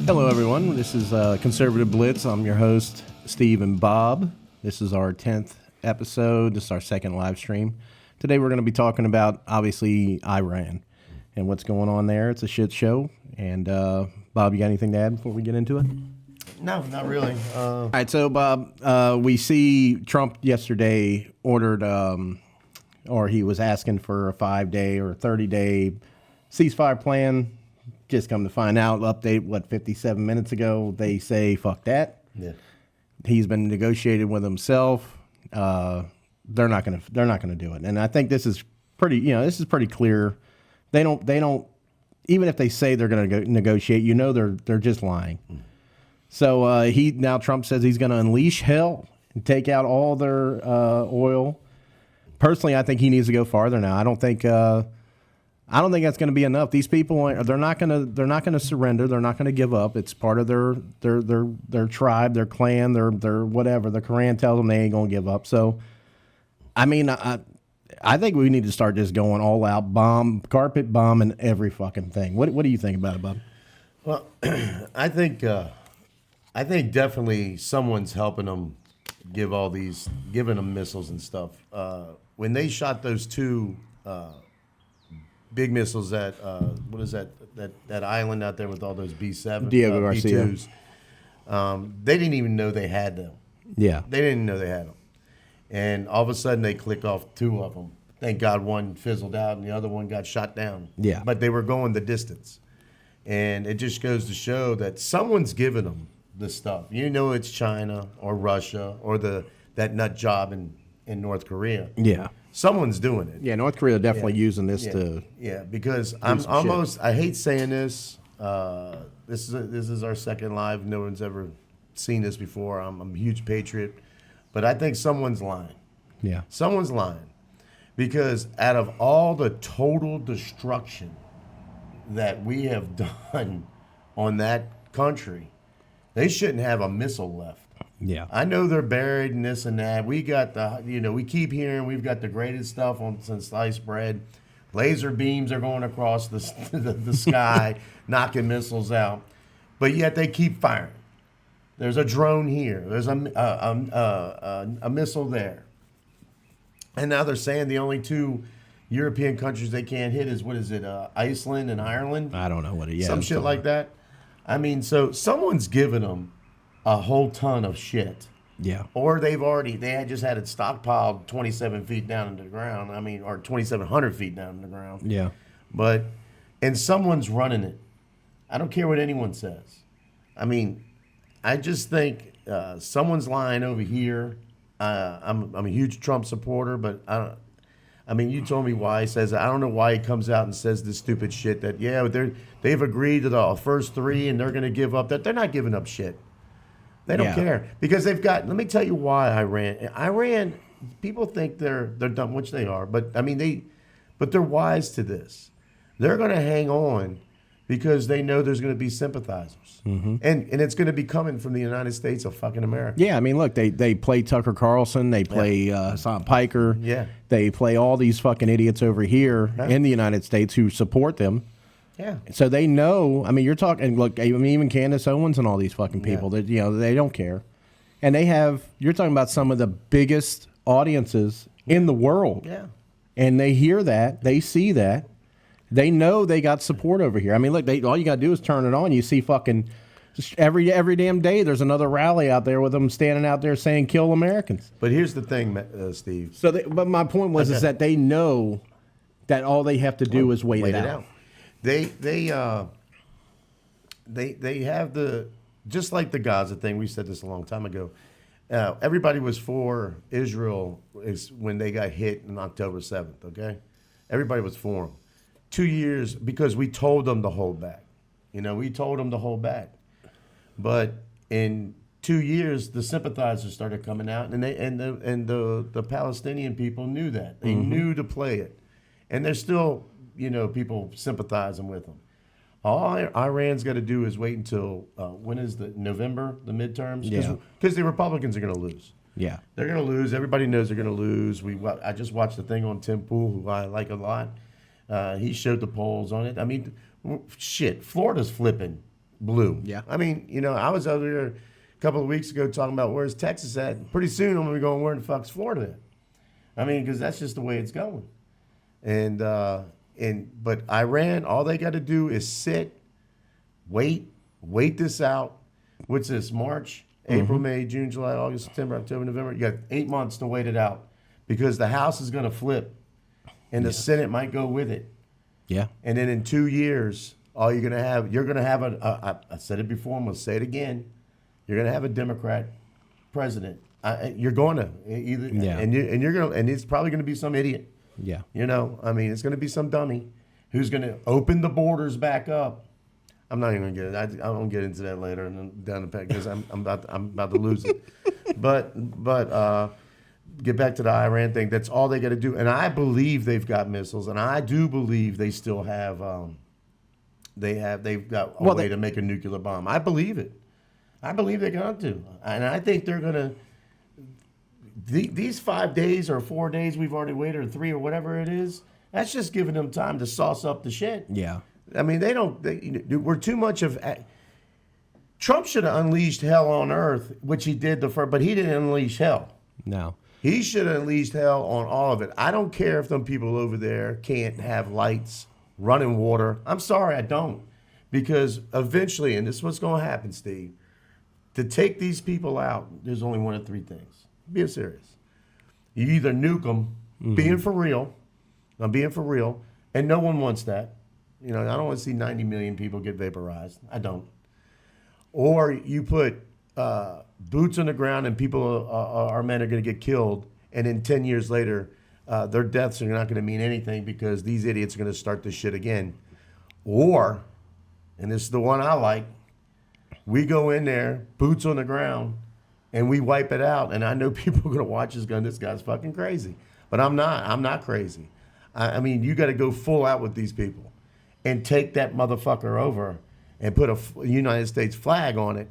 Hello, everyone. This is Conservative Blitz. I'm your host, Steve and Bob. This is our 10th episode. This is our second live stream. Today, we're going to be talking about, obviously, Iran and what's going on there. It's a shit show. And, Bob, you got anything to add before we get into it? No, not really. All right, so, Bob, we see Trump yesterday ordered, or he was asking for a 5-day or 30-day ceasefire plan. Just come to find out, update, 57 minutes ago, they say, fuck that. Yeah. He's been negotiated with himself. They're not gonna do it. And I think this is pretty clear. They don't, even if they say they're gonna negotiate, they're just lying. So Trump says he's gonna unleash hell and take out all their oil. Personally, I think he needs to go farther now. I don't think that's going to be enough. These people, they're not going to surrender. They're not going to give up. It's part of their tribe, their clan, their whatever. The Quran tells them they ain't going to give up. So, I mean, I think we need to start just going all out, carpet bombing every fucking thing. What do you think about it, Bob? Well, I think definitely someone's helping them giving them missiles and stuff. When they shot those two big missiles at what is that island out there with all those B7 Diego Garcia. B2s, they didn't even know they had them. Yeah, they didn't know they had them, and all of a sudden they click off two of them. Thank God one fizzled out and the other one got shot down. Yeah, but they were going the distance, and it just goes to show that someone's giving them this stuff. It's China or Russia or that nut job in North Korea. Yeah. Someone's doing it. Yeah, North Korea definitely using this to. Yeah, because I'm almost. Shit. I hate saying this. This is our second live. No one's ever seen this before. I'm a huge patriot, but I think someone's lying. Yeah, someone's lying, because out of all the total destruction that we have done on that country, they shouldn't have a missile left. Yeah, I know they're buried in this and that. We got we keep hearing we've got the greatest stuff since sliced bread. Laser beams are going across the sky, knocking missiles out, but yet they keep firing. There's a drone here. There's a missile there, and now they're saying the only two European countries they can't hit is Iceland and Ireland. I don't know what it is. Some shit like that. I mean, so someone's giving them a whole ton of shit. Yeah. Or they had just had it stockpiled 27 feet down into the ground. I mean, or 2,700 feet down in the ground. Yeah. And someone's running it. I don't care what anyone says. I mean, I just think someone's lying over here. I'm a huge Trump supporter, but you told me why he says it. I don't know why he comes out and says this stupid shit that, they've agreed to the first three and they're going to give up. They're not giving up shit. They don't care because they've got. Let me tell you why Iran. People think they're dumb, which they are. But but they're wise to this. They're going to hang on because they know there's going to be sympathizers, and it's going to be coming from the United States of fucking America. Yeah, I mean, look, they play Tucker Carlson, they play Sam Piker, they play all these fucking idiots over here in the United States who support them. Yeah. So they know. I mean, you're talking. Look, even Candace Owens and all these fucking people that they don't care, and you're talking about some of the biggest audiences in the world. Yeah. And they hear that, they see that, they know they got support over here. I mean, look, all you got to do is turn it on. You see fucking every damn day. There's another rally out there with them standing out there saying "Kill Americans." But here's the thing, Steve. So, but my point was is that they know that all they have to do is wait it out. They have just like the Gaza thing. We said this a long time ago. Everybody was for Israel when they got hit on October 7th. Okay, everybody was for them. 2 years because we told them to hold back. We told them to hold back. But in 2 years, the sympathizers started coming out, and the Palestinian people knew that. They knew to play it, and they're still. People sympathizing with them. All Iran's got to do is wait until when is November, the midterms? Because the Republicans are going to lose. Yeah. They're going to lose. Everybody knows they're going to lose. I just watched the thing on Tim Pool, who I like a lot. He showed the polls on it. I mean, shit, Florida's flipping blue. Yeah. I mean, I was over there a couple of weeks ago talking about where's Texas at. Pretty soon I'm going to be going, where the fuck's Florida at? I mean, because that's just the way it's going. But Iran, all they got to do is sit, wait this out. What's this? March, April, May, June, July, August, September, October, November. You got 8 months to wait it out because the House is going to flip, and the Senate might go with it. Yeah. And then in 2 years, you're going to have I said it before, I'm going to say it again. You're going to have a Democrat president. You're going to either, and you're going to, and it's probably going to be some idiot. Yeah. I mean, it's going to be some dummy who's going to open the borders back up. I'm not even going to get it. I won't get into that later and down the path because I'm about to lose it. But get back to the Iran thing. That's all they got to do. And I believe they've got missiles, and I do believe they still have. They've got a way to make a nuclear bomb. I believe it. I believe they're going to, and I think they're going to. These 5 days or 4 days we've already waited, or 3 or whatever it is, that's just giving them time to sauce up the shit. Yeah. I mean, we're too much of. Trump should have unleashed hell on earth, which he did but he didn't unleash hell. No. He should have unleashed hell on all of it. I don't care if them people over there can't have lights, running water. I'm sorry, I don't. Because eventually, and this is what's going to happen, Steve, to take these people out, there's only one of 3 things. Being serious. You either nuke them, being for real, I'm being for real, and no one wants that. I don't want to see 90 million people get vaporized. I don't. Or you put boots on the ground and people, our men are going to get killed, and then 10 years later, their deaths are not going to mean anything because these idiots are going to start this shit again. Or, and this is the one I like, we go in there, boots on the ground, and we wipe it out. And I know people are going to watch this gun. This guy's fucking crazy. But I'm not. I'm not crazy. I mean, you got to go full out with these people and take that motherfucker over and put a United States flag on it,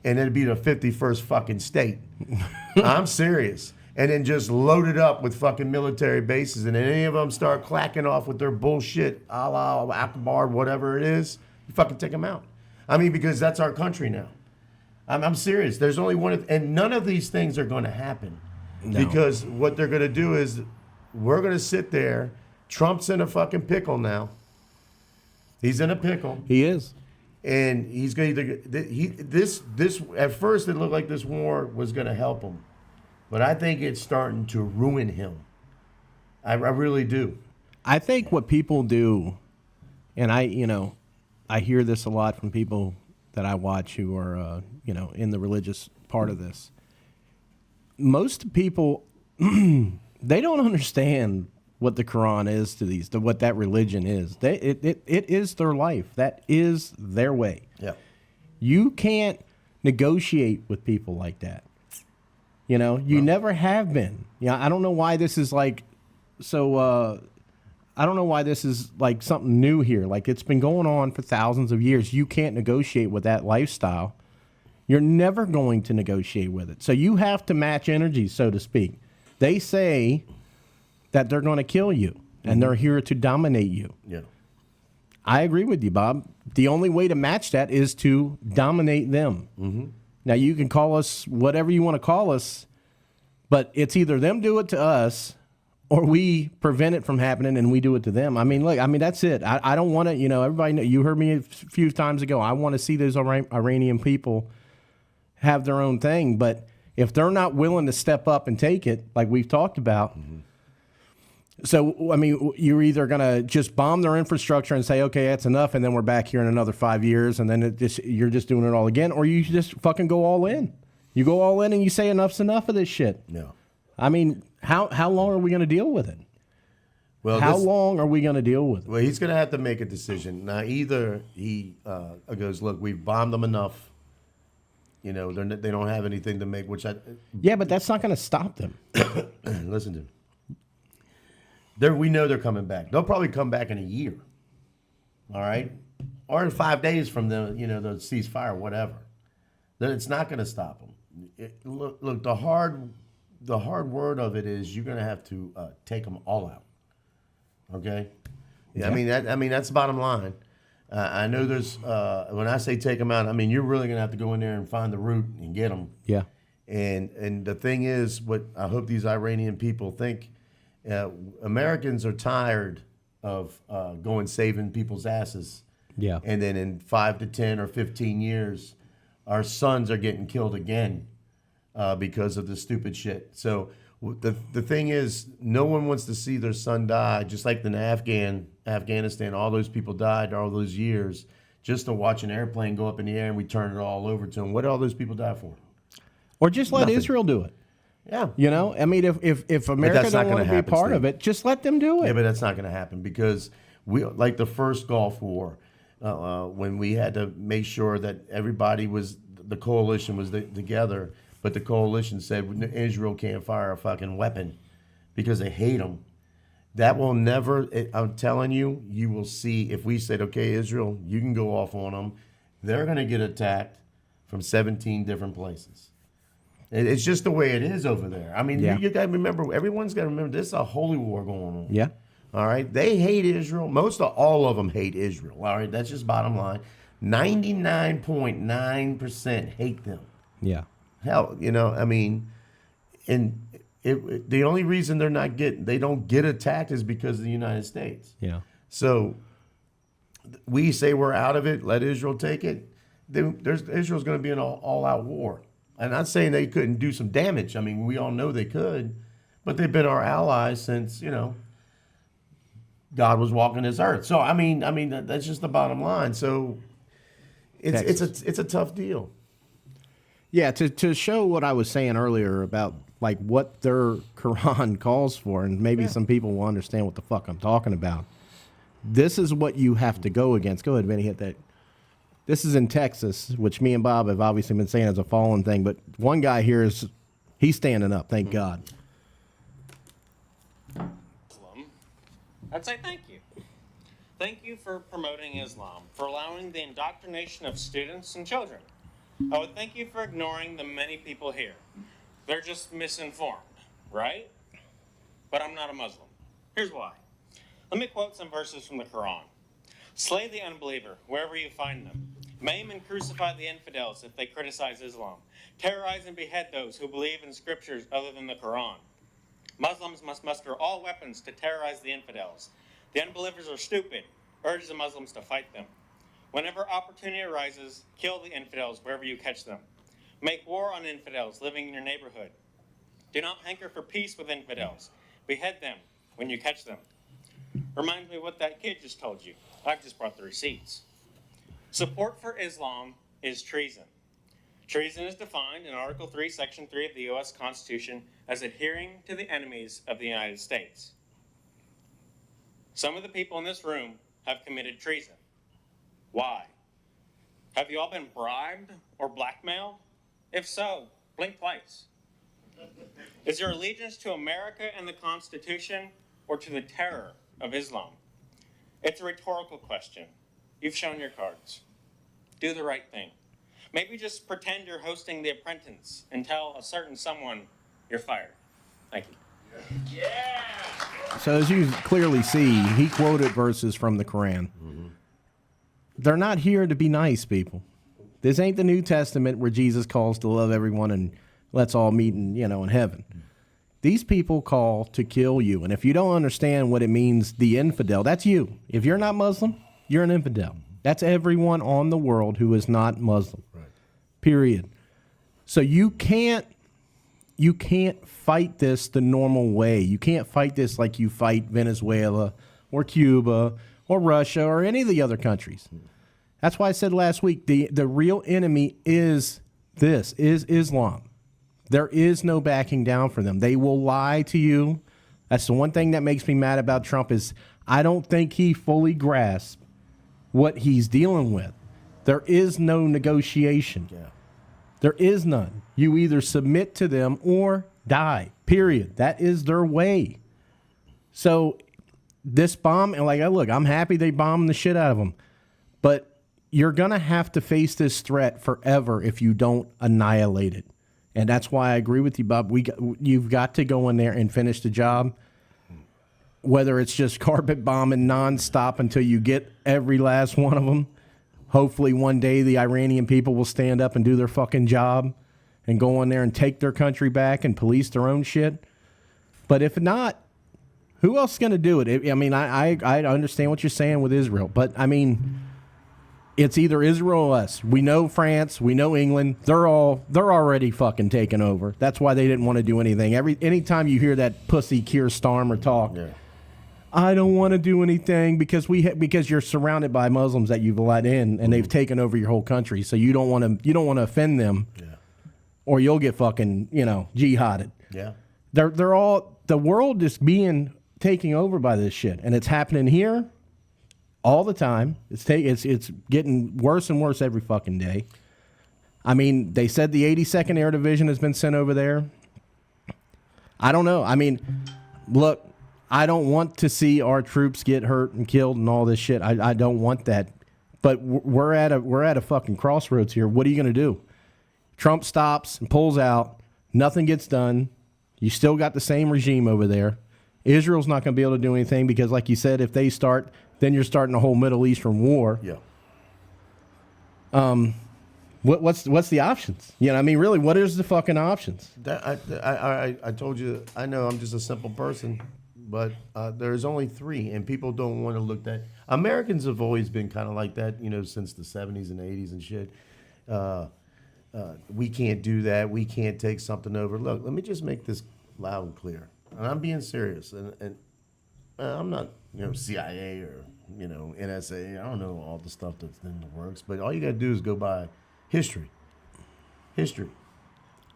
and it'd be the 51st fucking state. I'm serious. And then just load it up with fucking military bases, and then any of them start clacking off with their bullshit, a la Akbar, whatever it is, you fucking take them out. I mean, because that's our country now. I'm serious. There's only one, and none of these things are going to happen. No. Because what they're going to do is we're going to sit there. Trump's in a fucking pickle now. He's in a pickle. He is. And he's going to this at first it looked like this war was going to help him. But I think it's starting to ruin him. I really do. I think what people do, and I hear this a lot from people that I watch who are, in the religious part of this. Most people, they don't understand what the Quran is to what that religion is. It is their life. That is their way. Yeah. You can't negotiate with people like that. You never have been. I don't know why this is like so. I don't know why this is like something new here. Like it's been going on for thousands of years. You can't negotiate with that lifestyle. You're never going to negotiate with it. So you have to match energies, so to speak. They say that they're going to kill you and they're here to dominate you. Yeah. I agree with you, Bob. The only way to match that is to dominate them. Mm-hmm. Now, you can call us whatever you want to call us, but it's either them do it to us or we prevent it from happening and we do it to them. I mean, look, that's it. I don't want to, everybody know, you heard me a few times ago. I want to see those Iranian people have their own thing. But if they're not willing to step up and take it, like we've talked about, so, I mean, you're either going to just bomb their infrastructure and say, okay, that's enough, and then we're back here in another 5 years, and then you're just doing it all again, or you just fucking go all in. You go all in and you say enough's enough of this shit. No. I mean, how long are we going to deal with it? Well, how long are we going to deal with it? Well, he's going to have to make a decision. Now, either he goes, look, we've bombed them enough. They don't have anything to make, Yeah, but that's not going to stop them. Listen to me. We know they're coming back. They'll probably come back in a year. All right? Or in 5 days from the ceasefire, whatever. Then it's not going to stop them. Look, the hard word of it is you're going to have to take them all out. Okay? Yeah. I mean that's the bottom line. I know there's, when I say take them out, I mean, you're really going to have to go in there and find the root and get them. Yeah. And the thing is, what I hope these Iranian people think, Americans are tired of going saving people's asses. Yeah. And then in 5 to 10 or 15 years, our sons are getting killed again because of the stupid shit. So the thing is, no one wants to see their son die, just like in Afghanistan, all those people died all those years just to watch an airplane go up in the air and we turn it all over to them. What did all those people die for? Or just let Israel do it. Yeah. You know, I mean, if America don't want to be part of it, just let them do it. Yeah, but that's not going to happen because we, like the first Gulf War, when we had to make sure that everybody was, the coalition was together, but the coalition said Israel can't fire a fucking weapon because they hate them. That will never, I'm telling you, you will see if we said, okay, Israel, you can go off on them, they're going to get attacked from 17 different places. It's just the way it is over there. I mean, you got to remember, everyone's got to remember, this is a holy war going on. Yeah. All right? They hate Israel. All of them hate Israel. All right? That's just bottom line. 99.9% hate them. Yeah. Hell, you know, I mean, and the only reason they don't get attacked is because of the United States. Yeah. So we say we're out of it, let Israel take it. Israel's going to be in an all-out war. I'm not saying they couldn't do some damage. I mean, we all know they could, but they've been our allies since, you know, God was walking this earth. So I mean, that's just the bottom line. So it's a tough deal. Yeah, to show what I was saying earlier about like what their Quran calls for, and maybe some people will understand what the fuck I'm talking about. This is what you have to go against. Go ahead, Vinny, hit that. This is in Texas, which me and Bob have obviously been saying is a fallen thing, but one guy here he's standing up, thank God. I'd say thank you. Thank you for promoting Islam, for allowing the indoctrination of students and children. I would thank you for ignoring the many people here. They're just misinformed, right? But I'm not a Muslim. Here's why. Let me quote some verses from the Quran. Slay the unbeliever wherever you find them. Maim and crucify the infidels if they criticize Islam. Terrorize and behead those who believe in scriptures other than the Quran. Muslims must muster all weapons to terrorize the infidels. The unbelievers are stupid. Urge the Muslims to fight them. Whenever opportunity arises, kill the infidels wherever you catch them. Make war on infidels living in your neighborhood. Do not hanker for peace with infidels. Behead them when you catch them. Reminds me what that kid just told you. I've just brought the receipts. Support for Islam is treason. Treason is defined in Article 3, Section 3 of the U.S. Constitution as adhering to the enemies of the United States. Some of the people in this room have committed treason. Why? Have you all been bribed or blackmailed? If so, blink twice. Is your allegiance to America and the Constitution or to the terror of Islam? It's a rhetorical question. You've shown your cards. Do the right thing. Maybe just pretend you're hosting The Apprentice and tell a certain someone you're fired. Thank you. Yeah! So as you clearly see, he quoted verses from the Quran. Mm-hmm. They're not here to be nice, people. This ain't the New Testament where Jesus calls to love everyone and let's all meet in heaven. These people call to kill you. And if you don't understand what it means, the infidel, that's you. If you're not Muslim, you're an infidel. That's everyone on the world who is not Muslim. Right. Period. So you can't fight this the normal way. You can't fight this like you fight Venezuela or Cuba or Russia or any of the other countries. That's why I said last week, the real enemy is Islam. There is no backing down for them. They will lie to you. That's the one thing that makes me mad about Trump is I don't think he fully grasps what he's dealing with. There is no negotiation. Yeah. There is none. You either submit to them or die, period. That is their way. So this bomb, and look, I'm happy they bombed the shit out of them, but you're going to have to face this threat forever if you don't annihilate it. And that's why I agree with you, Bob. You've got to go in there and finish the job. whether it's just carpet bombing nonstop until you get every last one of them. Hopefully one day the Iranian people will stand up and do their fucking job and go in there and take their country back and police their own shit. But if not, who else is going to do it? I mean, I understand what you're saying with Israel, but I mean, it's either Israel or us. We know France, we know England. They're already fucking taken over. That's why they didn't want to do anything. Anytime you hear that pussy Keir Starmer talk, I don't want to do anything because you're surrounded by Muslims that you've let in and they've taken over your whole country. So you don't want to offend them, or you'll get fucking jihaded. Yeah, they're all, the world is being taken over by this shit, and it's happening here all the time. It's getting worse and worse every fucking day. I mean, they said the 82nd Air Division has been sent over there. I don't know. I mean, look. I don't want to see our troops get hurt and killed and all this shit. I don't want that. But we're at a fucking crossroads here. What are you going to do? Trump stops and pulls out. Nothing gets done. You still got the same regime over there. Israel's not going to be able to do anything because, like you said, if they start, then you're starting a whole Middle Eastern war. Yeah. What's the options? I mean, really, what is the fucking options? I told you, I know I'm just a simple person. But there's only three, and people don't want to look at. Americans have always been kind of like that, since the 70s and 80s and shit. We can't do that. We can't take something over. Look, let me just make this loud and clear. And I'm being serious. And I'm not, CIA or, NSA. I don't know all the stuff that's in the works. But all you got to do is go by history. History.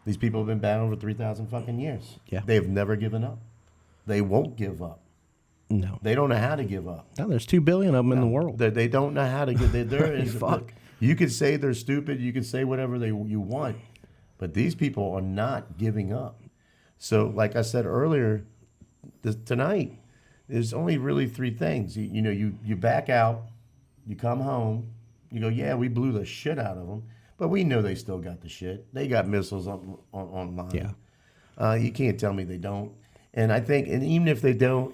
These people have been battling for 3,000 fucking years. Yeah. They've never given up. They won't give up. No. They don't know how to give up. No, there's 2 billion of them in the world. They don't know how to give. There is. Fuck. You could say they're stupid. You can say whatever you want, but these people are not giving up. So, like I said earlier, tonight, there's only really three things. You back out, you come home, you go, yeah, we blew the shit out of them, but we know they still got the shit. They got missiles online. Yeah. You can't tell me they don't. And I think, and even if they don't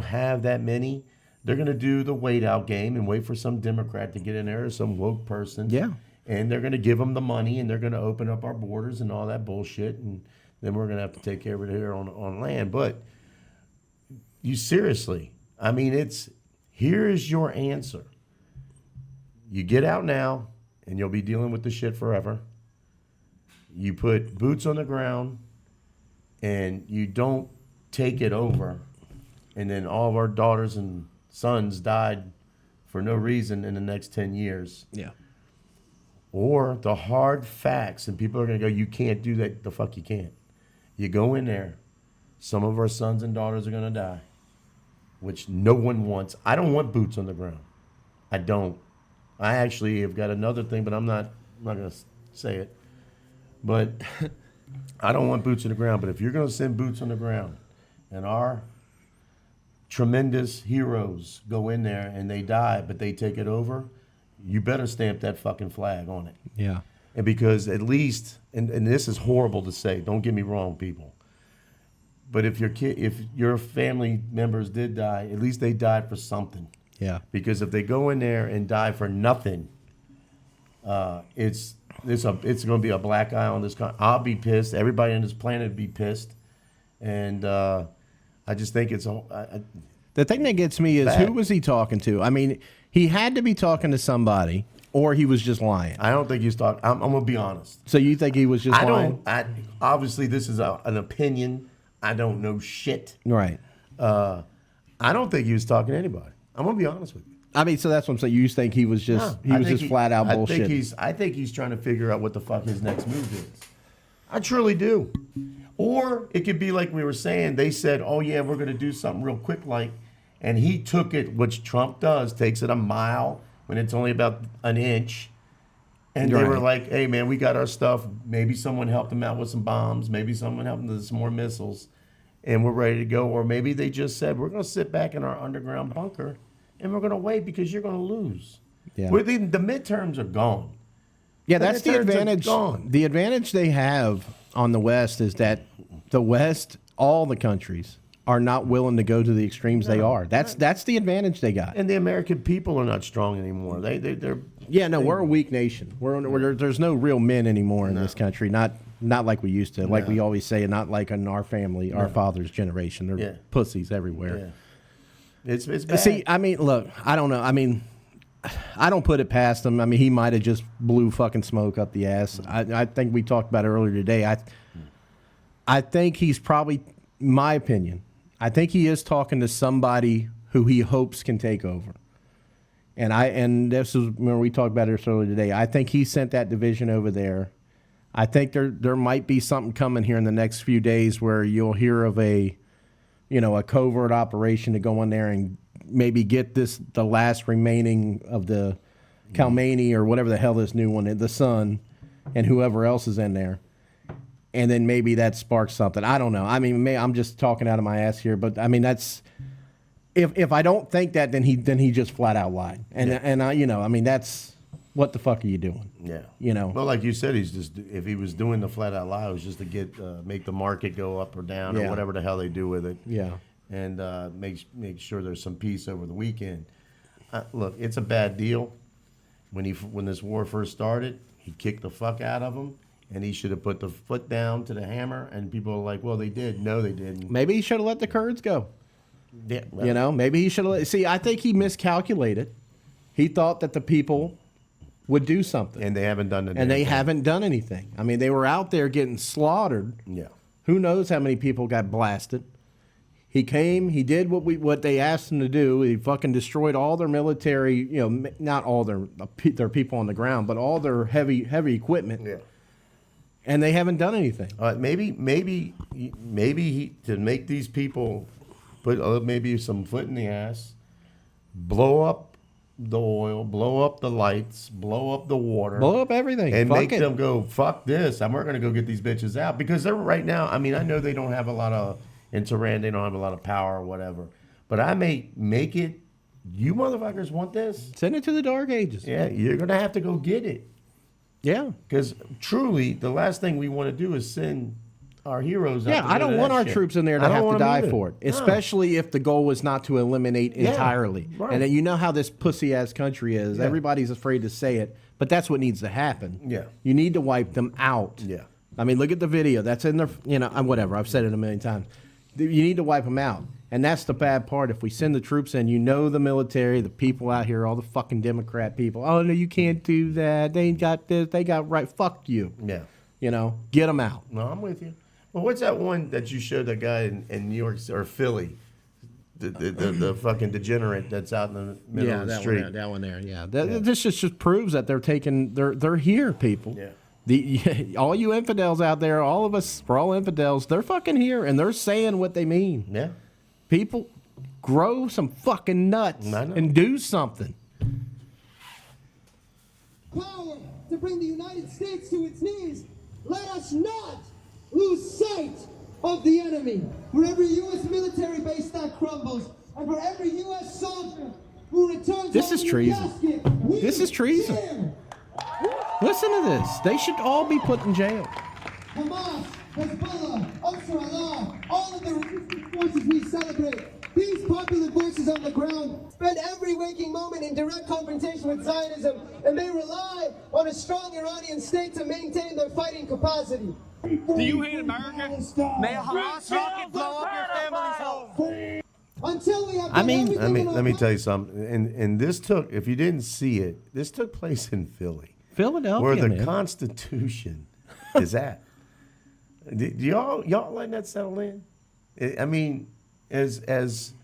have that many, they're going to do the wait out game and wait for some Democrat to get in there or some woke person. Yeah. And they're going to give them the money and they're going to open up our borders and all that bullshit. And then we're going to have to take care of it here on land. But you seriously, I mean, here is your answer. You get out now and you'll be dealing with the shit forever. You put boots on the ground and you don't take it over, and then all of our daughters and sons died for no reason in the next 10 years. Yeah. Or the hard facts, and people are going to go, you can't do that. The fuck you can't. You go in there, some of our sons and daughters are going to die, which no one wants. I don't want boots on the ground. I don't. I actually have got another thing, but I'm not going to say it. But I don't want boots on the ground. But if you're going to send boots on the ground, and our tremendous heroes go in there and they die, but they take it over, you better stamp that fucking flag on it. Yeah. And because at least, and this is horrible to say, don't get me wrong, people, but if your family members did die, at least they died for something. Yeah. Because if they go in there and die for nothing, it's going to be a black eye on this country. I'll be pissed. Everybody on this planet would be pissed. And I just think it's the thing that gets me is bad. Who was he talking to? I mean, he had to be talking to somebody, or he was just lying. I don't think he's talking. I'm going to be honest. So you think he was just lying? Obviously, this is an opinion. I don't know shit. Right. I don't think he was talking to anybody. I'm going to be honest with you. I mean, so that's what I'm saying. You think he was just flat out bullshit? I think he's trying to figure out what the fuck his next move is. I truly do. Or it could be like we were saying. They said, "Oh yeah, we're going to do something real quick," and he took it, which Trump does, takes it a mile when it's only about an inch. And they were like, "Hey man, we got our stuff. Maybe someone helped him out with some bombs. Maybe someone helped him with some more missiles, and we're ready to go." Or maybe they just said, "We're going to sit back in our underground bunker." And we're going to wait because you're going to lose. Yeah. The midterms are gone. Yeah, that's the advantage. Gone. The advantage they have on the West is that the West, all the countries, are not willing to go to the extremes they are. That's the advantage they got. And the American people are not strong anymore. They're We're a weak nation. There's no real men anymore in this country. Not like we used to. Like we always say, not like in our family, our father's generation. They're pussies everywhere. Yeah. It's bad. See, I mean, look, I don't know. I mean, I don't put it past him. I mean, he might have just blew fucking smoke up the ass. I think we talked about it earlier today. I think he's probably, my opinion, I think he is talking to somebody who he hopes can take over. And this is when we talked about it earlier today. I think he sent that division over there. I think there might be something coming here in the next few days where you'll hear of a covert operation to go in there and maybe get the last remaining of the Khamenei or whatever the hell this new one is, the son, and whoever else is in there. And then maybe that sparks something. I don't know. I mean, I'm just talking out of my ass here, but I mean, that's, if I don't think that, then he just flat out lied. And I mean, that's, what the fuck are you doing? Yeah. Well, like you said, if he was doing the flat out lie, it was just to make the market go up or down or whatever the hell they do with it. Yeah. And make sure there's some peace over the weekend. Look, it's a bad deal. When this war first started, he kicked the fuck out of them, and he should have put the foot down to the hammer. And people are like, "Well, they did." No, they didn't. Maybe he should have let the Kurds go. Yeah. Well, maybe he should have. See, I think he miscalculated. He thought that the people would do something, and they haven't done anything. And they haven't done anything. I mean, they were out there getting slaughtered. Yeah. Who knows how many people got blasted? He came. He did what they asked him to do. He fucking destroyed all their military. Not all their people on the ground, but all their heavy equipment. Yeah. And they haven't done anything. Maybe he, to make these people put maybe some foot in the ass, blow up the oil, blow up the lights, blow up the water, blow up everything, and make them go, fuck this. We're going to go get these bitches out, because they're right now. I mean, I know they don't have a lot of in Tehran, they don't have a lot of power or whatever, but I may make it. You motherfuckers want this? Send it to the Dark Ages. Yeah, you're going to have to go get it. Yeah, because truly, the last thing we want to do is send our heroes out. Yeah, I don't want our troops in there to have to die for it, especially if the goal was not to eliminate entirely. Right. And you know how this pussy-ass country is. Yeah. Everybody's afraid to say it, but that's what needs to happen. Yeah. You need to wipe them out. Yeah. I mean, look at the video. That's in there, whatever. I've said it a million times. You need to wipe them out. And that's the bad part. If we send the troops in, the military, the people out here, all the fucking Democrat people, oh, no, you can't do that. They ain't got this. They got right. Fuck you. Yeah. Get them out. No, I'm with you. Well, what's that one that you showed, that guy in New York or Philly? The fucking degenerate that's out in the middle of the street. That one there. Yeah. This just proves that they're here, people. Yeah. All you infidels out there, all of us, we're all infidels. They're fucking here, and they're saying what they mean. Yeah. People, grow some fucking nuts and do something. Power to bring the United States to its knees. Let us not lose sight of the enemy. For every U.S. military base that crumbles, and for every U.S. soldier who returns, this is treason. This is treason. Listen to this. They should all be put in jail. Hamas, Hezbollah, Ansar Allah, all of the resistance forces we celebrate. These popular voices on the ground spend every waking moment in direct confrontation with Zionism, and they rely on a strong Iranian state to maintain their fighting capacity. Do you hate America? May a Hamas rocket blow up your family's home. Until we have let me tell you something. And this took, if you didn't see it, this took place in Philadelphia, where the Constitution is at. Do y'all letting that settle in? I mean, as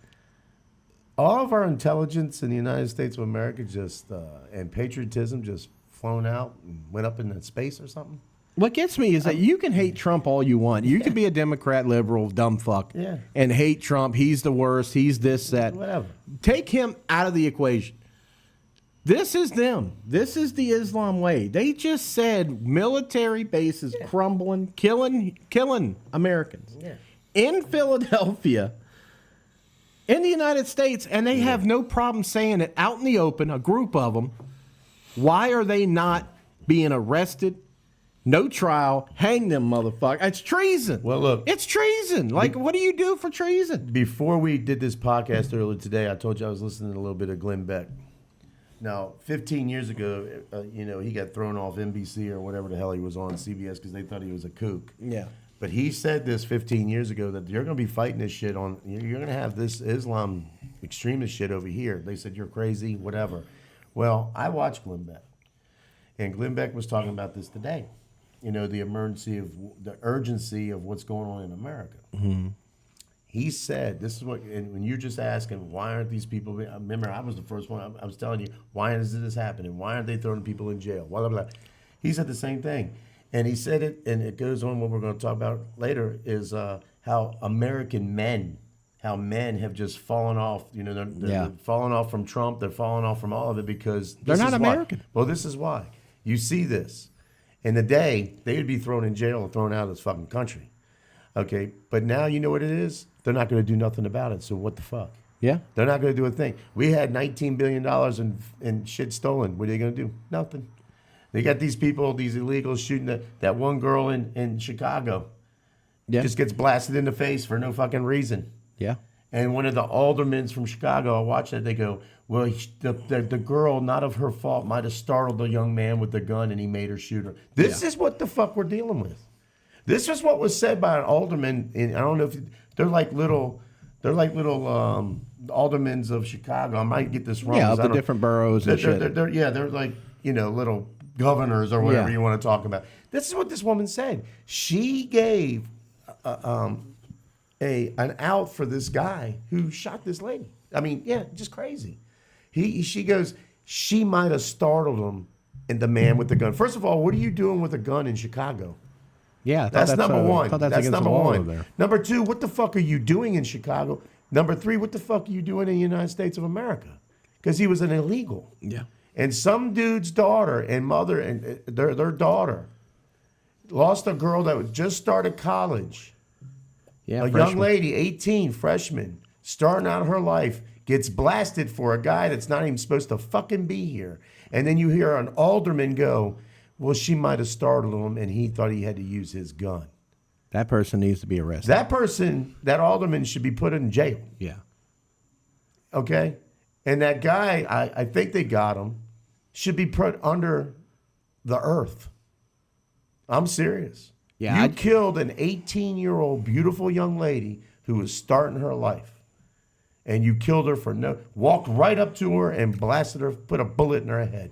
all of our intelligence in the United States of America and patriotism just flown out and went up into space or something. What gets me is that you can hate Trump all you want. You can be a Democrat, liberal, dumb fuck, and hate Trump. He's the worst. He's this, that. Whatever. Take him out of the equation. This is them. This is the Islam way. They just said military bases crumbling, killing Americans in Philadelphia, in the United States, and they have no problem saying it out in the open, a group of them. Why are they not being arrested No trial. Hang them motherfuckers. It's treason. Well, look. It's treason. Like, what do you do for treason? Before we did this podcast earlier today, I told you I was listening to a little bit of Glenn Beck. Now, 15 years ago, he got thrown off NBC or whatever the hell he was on CBS because they thought he was a kook. Yeah. But he said this 15 years ago that you're going to be fighting this shit on. You're going to have this Islam extremist shit over here. They said you're crazy, whatever. Well, I watched Glenn Beck, and Glenn Beck was talking about this today. The urgency of what's going on in America. Mm-hmm. He said, this is what, and when you're just asking, why aren't these people, remember, I was the first one, I was telling you, why is this happening? Why aren't they throwing people in jail? Blah, blah, blah. He said the same thing. And he said it, and it goes on, what we're going to talk about later, is how American men, how men have just fallen off. They're falling off from Trump. They're falling off from all of it because they're not American. Well, this is why. You see this. In the day, they would be thrown in jail and thrown out of this fucking country. Okay, but now you know what it is? They're not going to do nothing about it, so what the fuck? Yeah. They're not going to do a thing. We had $19 billion in shit stolen. What are they going to do? Nothing. They got these people, these illegals shooting that one girl in Chicago. Yeah. Just gets blasted in the face for no fucking reason. Yeah. And one of the aldermen from Chicago, I watched that, they go, well, the girl, not of her fault, might have startled the young man with the gun and he made her shoot her. This is what the fuck we're dealing with. This is what was said by an alderman. I don't know if they're like little aldermans of Chicago. I might get this wrong. Yeah, of the different boroughs and shit. They're like, little governors or whatever you want to talk about. This is what this woman said. She gave an out for this guy who shot this lady. I mean, just crazy. She goes, she might have startled him and the man with the gun. First of all, what are you doing with a gun in Chicago? Yeah, that's number one. That's number one. There. Number two, what the fuck are you doing in Chicago? Number three, what the fuck are you doing in the United States of America? Because he was an illegal. Yeah. And some dude's daughter and mother and their daughter lost a girl that just started college. Yeah, a young lady, 18, freshman, starting out her life, gets blasted for a guy that's not even supposed to fucking be here. And then you hear an alderman go, well, she might have startled him and he thought he had to use his gun. That person needs to be arrested. That alderman should be put in jail. Yeah. Okay? And that guy, I think they got him, should be put under the earth. I'm serious. Yeah. You killed an 18-year-old beautiful young lady who was starting her life. And you killed her walked right up to her and blasted her, put a bullet in her head.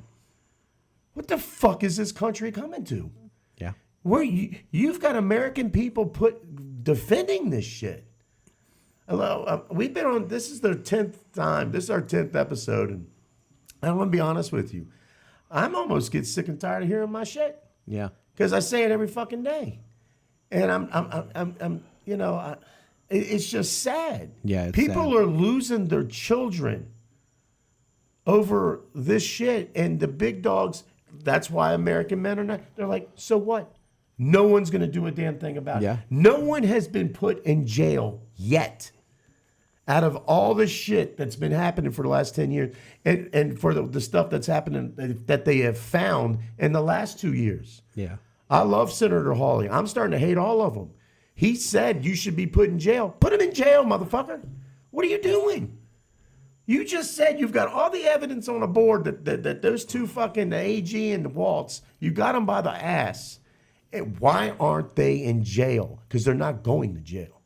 What the fuck is this country coming to? Yeah. Where you've got American people defending this shit. Hello, we've been on, this is their 10th time. This is our 10th episode. And I'm going to be honest with you. I'm almost get sick and tired of hearing my shit. Yeah. Because I say it every fucking day. And it's just sad. Yeah, it's people sad. are losing their children over this shit. And the big dogs, that's why American men are not, they're like, so what? No one's going to do a damn thing about it. No one has been put in jail yet out of all the shit that's been happening for the last 10 years and for the stuff that's happening that they have found in the last 2 years. Yeah. I love Senator Hawley. I'm starting to hate all of them. He said you should be put in jail. Put him in jail, motherfucker. What are you doing? You just said you've got all the evidence on the board that those two fucking, the AG and the Waltz, you got them by the ass. And why aren't they in jail? Because they're not going to jail.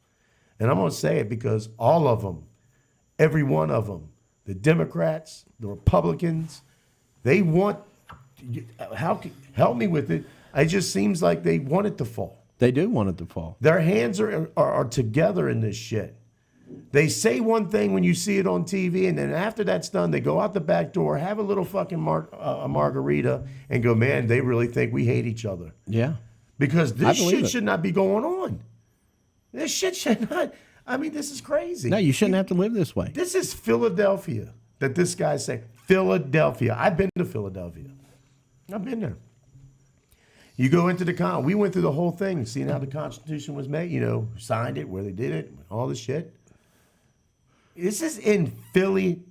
And I'm going to say it because all of them, every one of them, the Democrats, the Republicans, they want, help me with it. It just seems like they want it to fall. They do want it to fall. Their hands are together in this shit. They say one thing when you see it on TV, and then after that's done, they go out the back door, have a little fucking margarita, and go, man, they really think we hate each other. Yeah. Because this shit should not be going on. This shit should not. I mean, this is crazy. No, you shouldn't have to live this way. This is Philadelphia that this guy's saying. Philadelphia. I've been to Philadelphia. I've been there. You go into we went through the whole thing, seeing how the Constitution was made, who signed it, where they did it, all this shit. This is in Philly.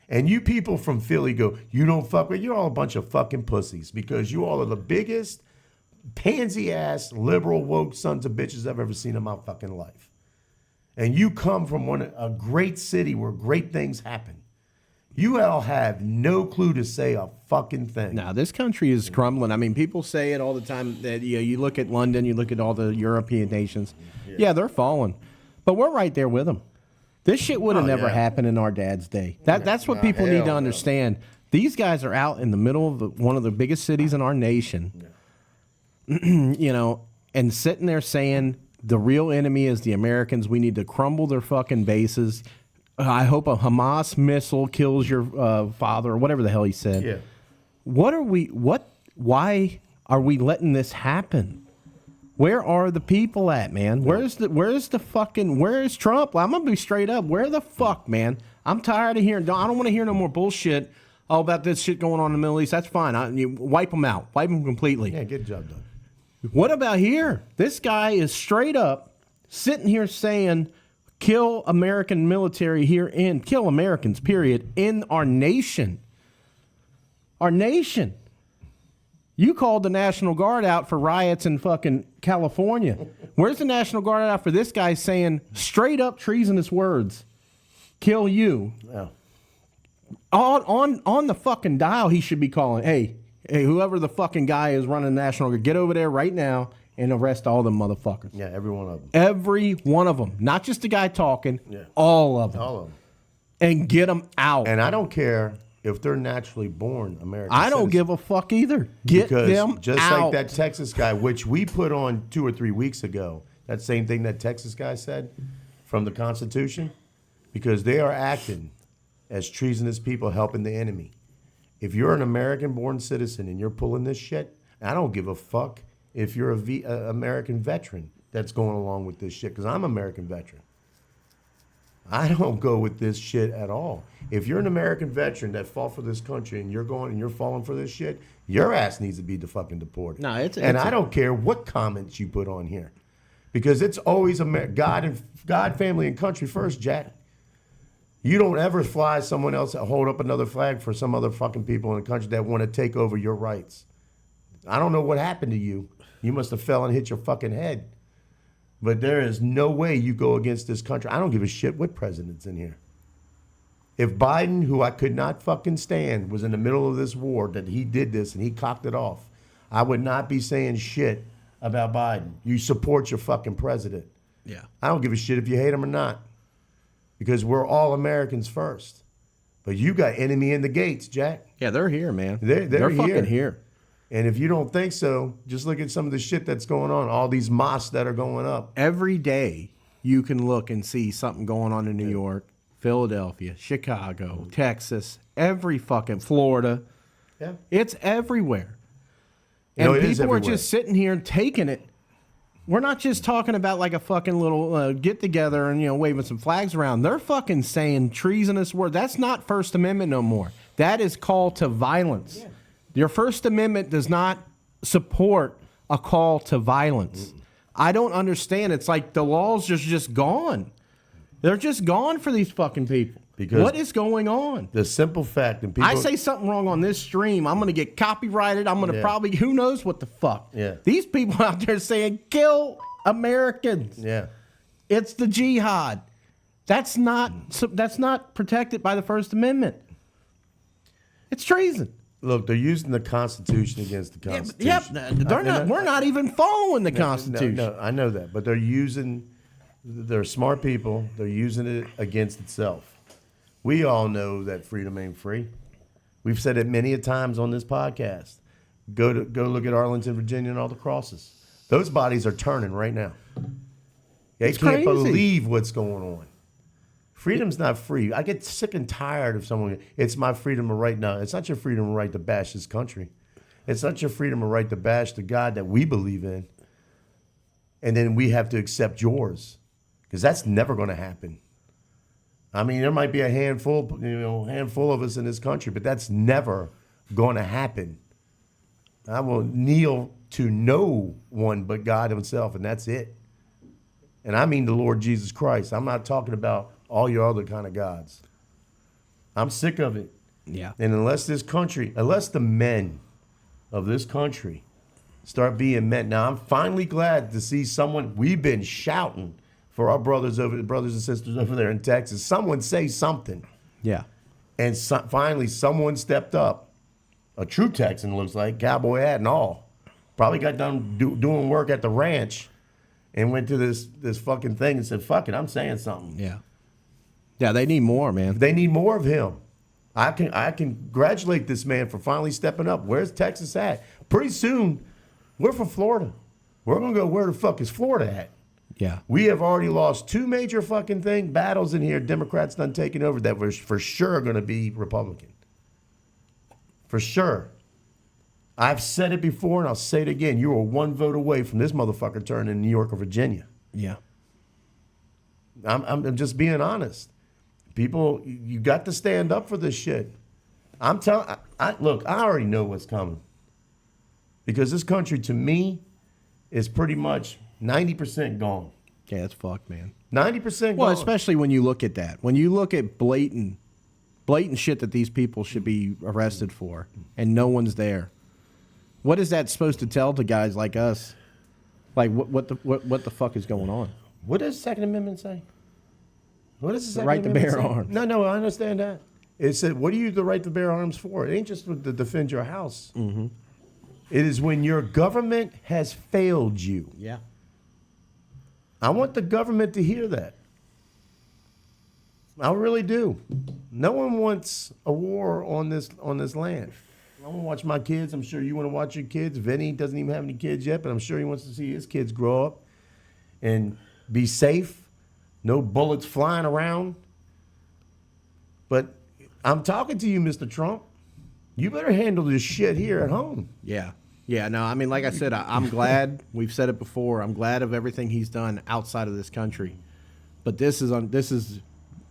And you people from Philly go, you don't fuck with, you're all a bunch of fucking pussies because you all are the biggest pansy-ass, liberal, woke sons of bitches I've ever seen in my fucking life. And you come from a great city where great things happen. You all have no clue to say a fucking thing. Now, this country is crumbling. I mean, people say it all the time that you look at London, you look at all the European nations. Yeah, they're falling. But we're right there with them. This shit would have never happened in our dad's day. That's what people need to understand. These guys are out in the middle of one of the biggest cities in our nation, you know, and sitting there saying the real enemy is the Americans. We need to crumble their fucking bases. I hope a Hamas missile kills your father or whatever the hell he said. Yeah. Why are we letting this happen? Where are the people at, man? Where's Trump? Well, I'm going to be straight up. Where the fuck, man? I'm tired of hearing, I don't want to hear no more bullshit about this shit going on in the Middle East. That's fine. You wipe them out. Wipe them completely. Yeah, get the job done. What about here? This guy is straight up sitting here saying, kill American military here and kill Americans, period, in our nation. Our nation. You called the National Guard out for riots in fucking California. Where's the National Guard out for this guy saying straight up treasonous words? Kill you. Yeah. On the fucking dial, he should be calling, hey, whoever the fucking guy is running the National Guard, get over there right now and arrest all them motherfuckers. Yeah, every one of them. Every one of them. Not just the guy talking, all of them. All of them. And get them out. And I don't care if they're naturally born American I don't citizens. give a fuck either. Get them just out. like that Texas guy, which we put on 2 or 3 weeks ago, that same thing that Texas guy said from the Constitution, because they are acting as treasonous people helping the enemy. If you're an American-born citizen and you're pulling this shit, I don't give a fuck if you're a American veteran that's going along with this shit, because I'm an American veteran. I don't go with this shit at all. If you're an American veteran that fought for this country and you're going and you're falling for this shit, your ass needs to be fucking deported. No, I don't care what comments you put on here, because it's always God, family, and country first, Jack. You don't ever fly someone else, hold up another flag for some other fucking people in the country that want to take over your rights. I don't know what happened to you. You must have fell and hit your fucking head. But there is no way you go against this country. I don't give a shit what president's in here. If Biden, who I could not fucking stand, was in the middle of this war, that he did this and he cocked it off, I would not be saying shit about Biden. You support your fucking president. Yeah. I don't give a shit if you hate him or not, because we're all Americans first. But you got enemy in the gates, Jack. Yeah, they're here, man. They're fucking here. And if you don't think so, just look at some of the shit that's going on, all these mosques that are going up. Every day you can look and see something going on in New York, Philadelphia, Chicago, Texas, every fucking Florida. Yeah. It's everywhere. No, And it is people are everywhere. just sitting here and taking it. We're not just talking about like a fucking little get together and, waving some flags around. They're fucking saying treasonous words. That's not First Amendment no more. That is call to violence. Yeah. Your First Amendment does not support a call to violence. I don't understand. It's like the laws are just gone. They're just gone for these fucking people. Because what is going on? The simple fact, and people, I say something wrong on this stream, I'm going to get copyrighted. I'm going to probably, who knows what the fuck. Yeah. These people out there saying, kill Americans. Yeah. It's the jihad. That's not protected by the First Amendment. It's treason. Look, they're using the Constitution against the Constitution. Yep, we're not even following the Constitution. No, I know that, but they're smart people. They're using it against itself. We all know that freedom ain't free. We've said it many a times on this podcast. Go look at Arlington, Virginia, and all the crosses. Those bodies are turning right now. They can't believe what's going on. Freedom's not free. I get sick and tired of someone. It's my freedom of right now. It's not your freedom of right to bash this country. It's not your freedom of right to bash the God that we believe in. And then we have to accept yours, because that's never going to happen. I mean, there might be a handful of us in this country, but that's never going to happen. I will kneel to no one but God himself, and that's it. And I mean the Lord Jesus Christ. I'm not talking about all your other kind of gods. I'm sick of it. Yeah. And unless the men of this country start being met. Now, I'm finally glad to see someone. We've been shouting for our brothers and sisters over there in Texas. Someone say something. Yeah. And finally, someone stepped up. A true Texan, looks like, cowboy hat and all. Probably got done doing work at the ranch and went to this fucking thing and said, fuck it, I'm saying something. Yeah. Yeah, they need more, man. They need more of him. I congratulate this man for finally stepping up. Where's Texas at? Pretty soon, we're from Florida. We're going to go, where the fuck is Florida at? Yeah. We have already lost 2 major fucking battles in here. Democrats done taking over that were for sure going to be Republican. For sure. I've said it before and I'll say it again. You are 1 vote away from this motherfucker turning in New York or Virginia. Yeah. I'm just being honest. People, you got to stand up for this shit. I'm telling. Look, I already know what's coming. Because this country, to me, is pretty much 90% gone. Yeah, it's fucked, man. 90% gone. Well, especially when you look at that. When you look at blatant shit that these people should be arrested for, and no one's there. What is that supposed to tell to guys like us? Like, what the fuck is going on? What does the Second Amendment say? What does the Second right to Amendment bear say? arms. No, I understand that. It said, what do you the right to bear arms for? It ain't just to defend your house. Mm-hmm. It is when your government has failed you. Yeah. I want the government to hear that. I really do. No one wants a war on this land. I want to watch my kids. I'm sure you want to watch your kids. Vinny doesn't even have any kids yet, but I'm sure he wants to see his kids grow up and be safe. No bullets flying around. But I'm talking to you, Mr. Trump. You better handle this shit here at home. Yeah. Yeah, no, I mean, like I said, I'm glad. We've said it before. I'm glad of everything he's done outside of this country. But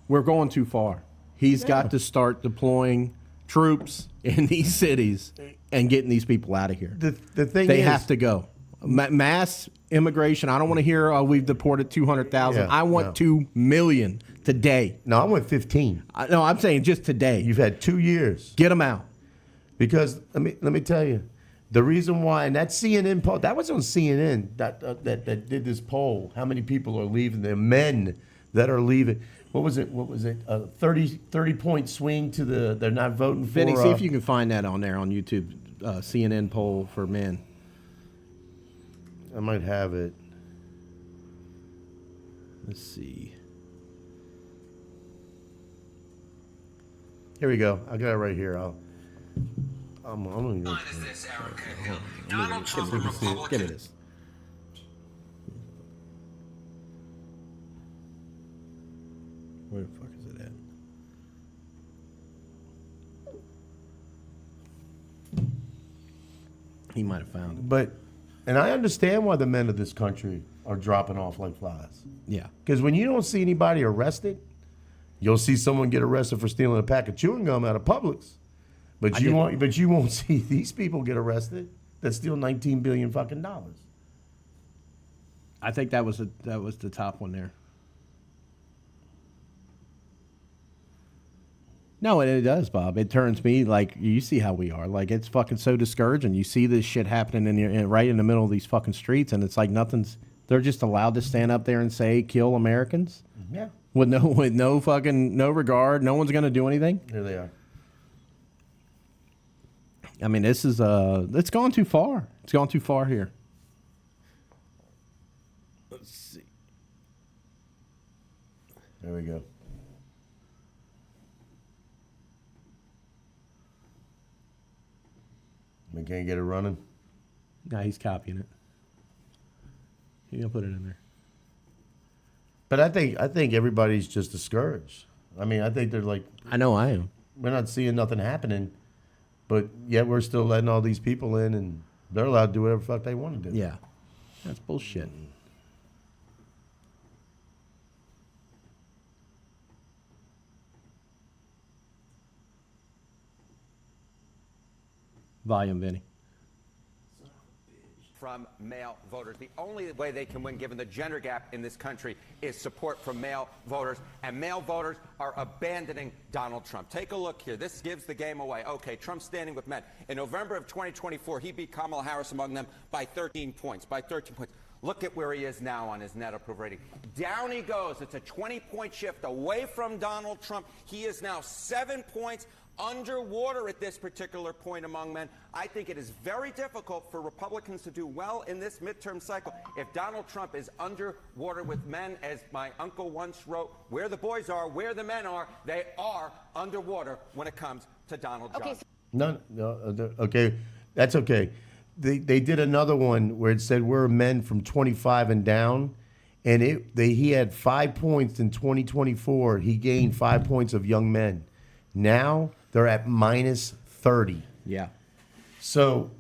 we're going too far. He's got to start deploying troops in these cities and getting these people out of here. The thing they is, have to go. Mass immigration. I don't want to hear, we've deported 200,000. Yeah, I want 2 million today. No, I went 15. No, I'm saying just today. You've had 2 years. Get them out. Because let me tell you, the reason why, and that CNN poll, that was on CNN that did this poll. How many people are leaving? The men that are leaving. What was it? A 30-point swing to they're not voting for. Vinny, see if you can find that on there on YouTube. CNN poll for men. I might have it. Let's see. Here we go. I got it right here. I'm going to go. Give me this. Where the fuck is it at? He might have found it. And I understand why the men of this country are dropping off like flies. Yeah. Because when you don't see anybody arrested, you'll see someone get arrested for stealing a pack of chewing gum out of Publix. But you won't see these people get arrested that steal $19 billion fucking dollars. I think that was the top one there. No, and it does, Bob. It turns me, like, you see how we are. Like, it's fucking so discouraging. You see this shit happening right in the middle of these fucking streets, and it's like they're just allowed to stand up there and say, kill Americans? Yeah. With no fucking, no regard. No one's going to do anything. There they are. I mean, this is, it's gone too far. It's gone too far here. Let's see. There we go. We can't get it running. No, he's copying it. He's going to put it in there. But I think everybody's just discouraged. I mean, I think they're like, I know I am. we're not seeing nothing happening, but yet we're still letting all these people in, and they're allowed to do whatever the fuck they want to do. Yeah. That's bullshit. Volume, Vinny. from male voters. The only way they can win, given the gender gap in this country, is support from male voters. And male voters are abandoning Donald Trump. Take a look here. This gives the game away. Okay, Trump's standing with men. In November of 2024, he beat Kamala Harris among them by 13 points. Look at where he is now on his net approval rating. Down he goes. It's a 20-point shift away from Donald Trump. He is now 7 points underwater at this particular point among men. I think it is very difficult for Republicans to do well in this midterm cycle if Donald Trump is underwater with men. As my uncle once wrote, where the boys are, where the men are, they are underwater when it comes to Donald Trump. No, okay, that's okay. They did another one where it said we're men from 25 and down, and he had 5 points in 2024. He gained 5 points of young men. Now they're at minus 30. Yeah. So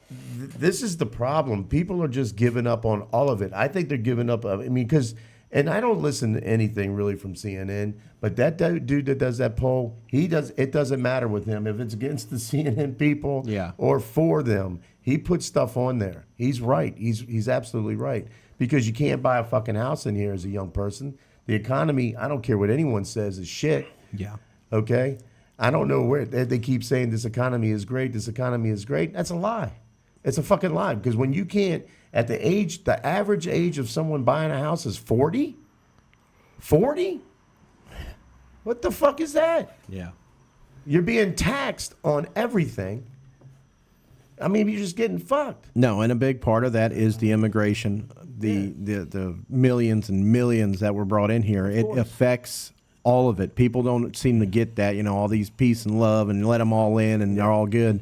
this is the problem. People are just giving up on all of it. I think they're giving up. I mean, because, and I don't listen to anything really from CNN, but that dude that does that poll, it doesn't matter with him if it's against the CNN people or for them. He puts stuff on there. He's right. He's absolutely right. Because you can't buy a fucking house in here as a young person. The economy, I don't care what anyone says, is shit. Yeah. Okay? I don't know where they keep saying this economy is great, this economy is great. That's a lie. It's a fucking lie. Because when you can't, at the average age of someone buying a house is 40? 40? What the fuck is that? Yeah. You're being taxed on everything. I mean, you're just getting fucked. No, and a big part of that is the immigration, the millions and millions that were brought in here. It affects all of it. People don't seem to get that, all these peace and love and let them all in and they're all good.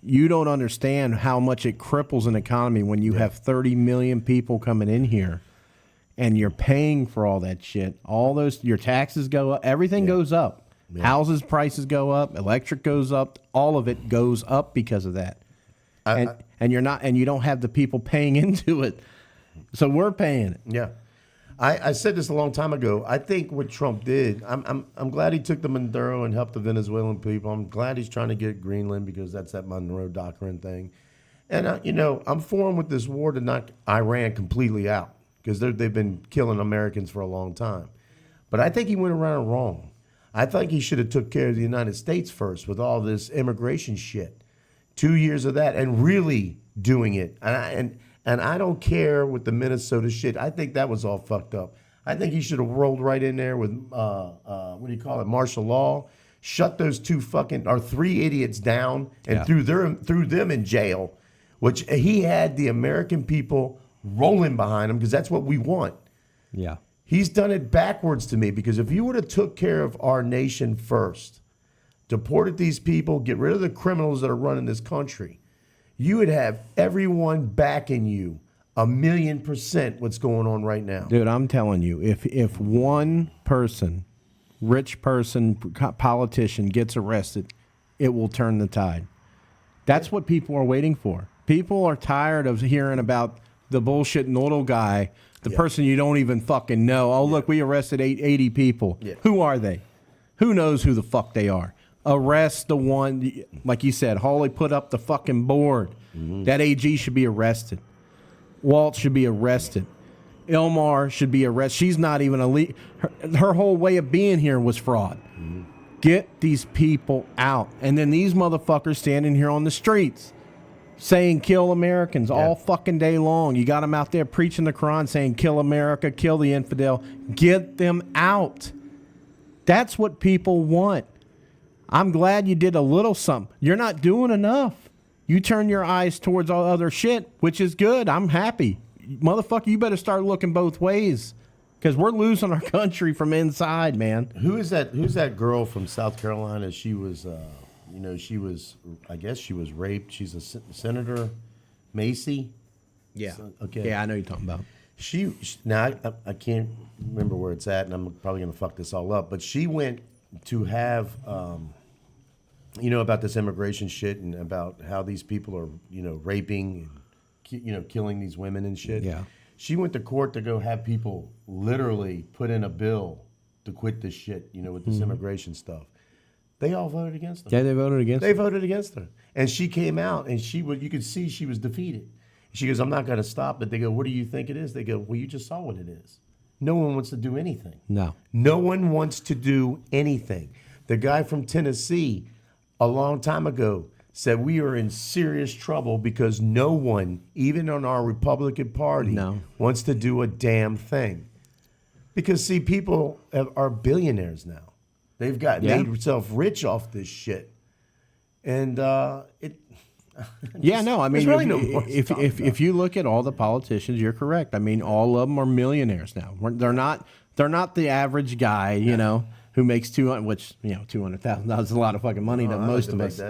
You don't understand how much it cripples an economy when you have 30 million people coming in here and you're paying for all that shit. Your taxes go up, everything goes up. Houses prices go up, electric goes up, all of it goes up because of that. And you don't have the people paying into it. So we're paying it. Yeah. I said this a long time ago. I think what Trump did, I'm glad he took the Maduro and helped the Venezuelan people. I'm glad he's trying to get Greenland because that's that Monroe Doctrine thing. And, I'm for him with this war to knock Iran completely out because they've been killing Americans for a long time. But I think he went around wrong. I think he should have took care of the United States first with all this immigration shit. 2 years of that and really doing it. And I don't care with the Minnesota shit. I think that was all fucked up. I think he should have rolled right in there with, martial law, shut those three idiots down and threw them in jail, which he had the American people rolling behind him because that's what we want. Yeah. He's done it backwards to me because if you would have took care of our nation first, deported these people, get rid of the criminals that are running this country, you would have everyone backing you 1,000,000% what's going on right now. Dude, I'm telling you, if one person, rich person, politician gets arrested, it will turn the tide. That's what people are waiting for. People are tired of hearing about the bullshit little guy, the person you don't even fucking know. Oh, look, we arrested 80 people. Yeah. Who are they? Who knows who the fuck they are? Arrest the one, like you said, Hawley put up the fucking board. Mm-hmm. That AG should be arrested. Walt should be arrested. Ilmar should be arrested. She's not even elite. Her whole way of being here was fraud. Mm-hmm. Get these people out. And then these motherfuckers standing here on the streets saying kill Americans all fucking day long. You got them out there preaching the Quran saying kill America, kill the infidel. Get them out. That's what people want. I'm glad you did a little something. You're not doing enough. You turn your eyes towards all other shit, which is good. I'm happy. Motherfucker, you better start looking both ways because we're losing our country from inside, man. Who's that girl from South Carolina? She was, I guess she was raped. She's a senator, Macy. Yeah. Okay. Yeah, I know you're talking about. Now I can't remember where it's at, and I'm probably gonna fuck this all up. But she went to have, about this immigration shit and about how these people are, raping and, killing these women and shit. Yeah. She went to court to go have people literally put in a bill to quit this shit, with this immigration stuff. They all voted against her. Yeah, they voted against. They voted against her, and she came out, and you could see she was defeated. She goes, "I'm not going to stop it." They go, "What do you think it is?" They go, "Well, you just saw what it is." No one wants to do anything. No. No one wants to do anything. The guy from Tennessee, a long time ago, said we are in serious trouble because no one, even on our Republican Party, wants to do a damn thing. Because, see, people are billionaires now. They've made themselves rich off this shit. And it... Yeah, no, I mean, really if you look at all the politicians, you're correct. I mean, all of them are millionaires now. They're not the average guy, you know, who makes $200,000 is a lot of fucking money to most of us.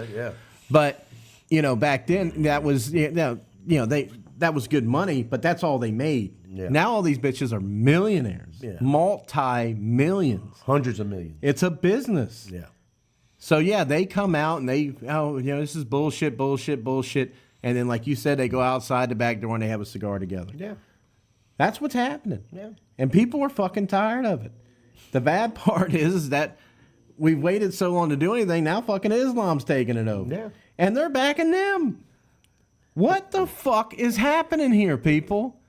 But you know, back then that was that was good money, but that's all they made. Yeah. Now all these bitches are millionaires, multi-millions, hundreds of millions. It's a business. Yeah. So yeah, they come out and this is bullshit, and then like you said, they go outside the back door and they have a cigar together. Yeah. That's what's happening. Yeah. And people are fucking tired of it. The bad part is that we've waited so long to do anything. Now fucking Islam's taking it over. Yeah. And they're backing them. What the fuck is happening here, people?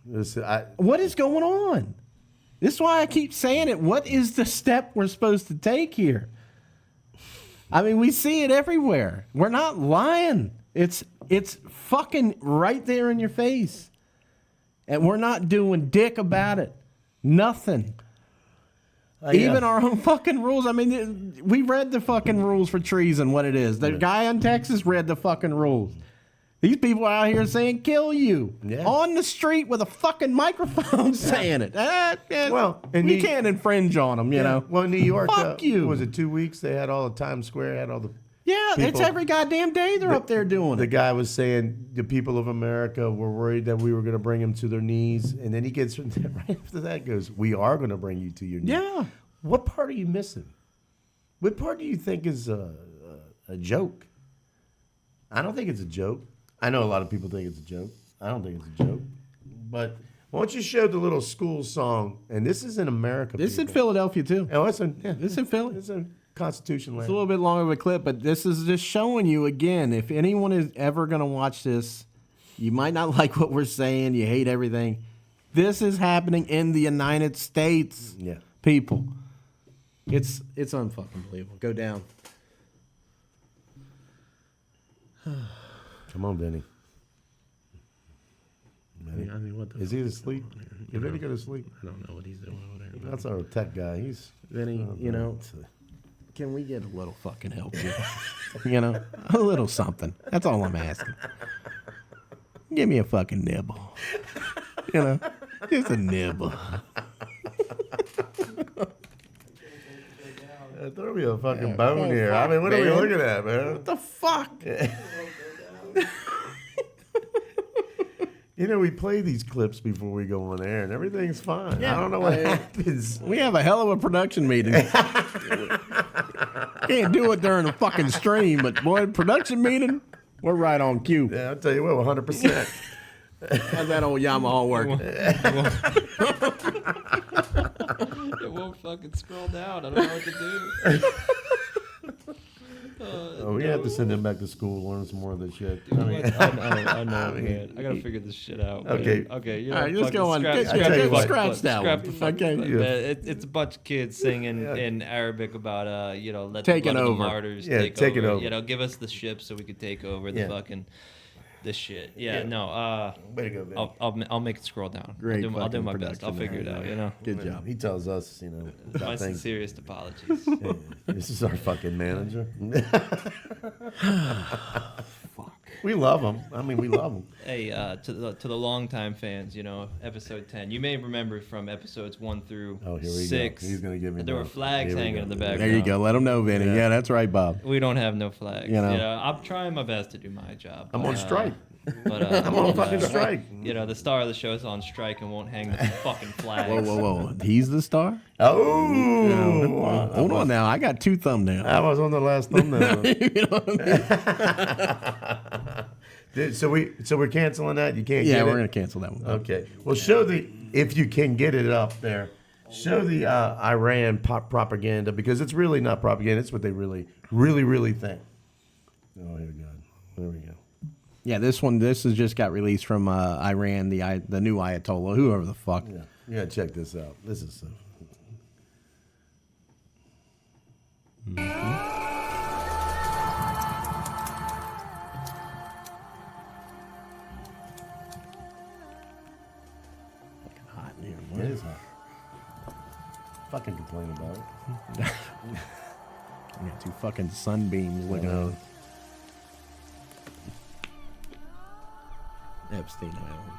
Listen, what is going on? This is why I keep saying it. What is the step we're supposed to take here? I mean, we see it everywhere. We're not lying. It's fucking right there in your face. And we're not doing dick about it. Nothing. Even our own fucking rules. I mean, we read the fucking rules for treason, what it is. The guy in Texas read the fucking rules. These people are out here saying kill you on the street with a fucking microphone saying it. Well, and you can't infringe on them, you know. Well, in New York, fuck you. Was it 2 weeks? They had all the Times Square, had all the it's every goddamn day they're up there doing it. The guy was saying the people of America were worried that we were going to bring them to their knees, and then he gets right after that goes, "We are going to bring you to your knees." Yeah. What part are you missing? What part do you think is a joke? I don't think it's a joke. I know a lot of people think it's a joke. I don't think it's a joke. But why don't you show the little school song? And this is in America. This is in Philadelphia, too. Oh, this is in Philly. It's in Constitution land. It's a little bit longer of a clip, but this is just showing you, again, if anyone is ever going to watch this, you might not like what we're saying. You hate everything. This is happening in the United States, people. It's unfucking believable. Go down. Come on, Benny. I mean, what the is he asleep? Did Benny go to sleep? I don't know what he's doing over there. That's our tech guy. He's Benny. Can we get a little fucking help here? A little something. That's all I'm asking. Give me a fucking nibble. Just a nibble. Throw me a fucking bone here. I mean, what are we looking at, man? What the fuck? We play these clips before we go on air, and everything's fine. I don't know what happens. We have a hell of a production meeting. Can't do it during a fucking stream, but boy, production meeting, we're right on cue. Yeah, I'll tell you what, 100%. How's that old Yamaha working? It won't fucking scroll down. I don't know what to do. We have to send him back to school, learn some more of this shit. Dude, I know, man. I gotta figure this shit out. Okay. Man. Okay. All right, let's go on. Scratch that one. Okay. It's a bunch of kids singing in Arabic about let taking the over. martyrs take over. Give us the ship so we could take over the fucking this shit. Way to go, man. I'll make it scroll down. Great. I'll do my best. I'll figure it out. Good job. He tells us, My sincerest apologies. This is our fucking manager. Fuck. We love him. I mean, we love him. Hey, to the longtime fans, episode 10. You may remember from episodes 1 through 6. He's gonna give me. There were flags hanging in the background. There you go. Let them know, Vinny. Yeah, that's right, Bob. We don't have no flags. I'm trying my best to do my job. I'm on strike. But I'm on fucking strike. The star of the show is on strike and won't hang the fucking flags. Whoa. He's the star? Oh. Hold on now. I got 2 thumbnails. I was on the last thumbnail. You know what I mean? So we're canceling that? You can't get it? Yeah, we're going to cancel that one. Okay. Well, show if you can get it up there. Show the Iran propaganda, because it's really not propaganda. It's what they really think. Oh, here we go. There we go. Yeah, this has just got released from Iran, the new Ayatollah, whoever the fuck. Yeah, you gotta check this out. This is so. Hot in here, It is hot. Fucking complain about it. You got two fucking sunbeams looking at Epstein Island.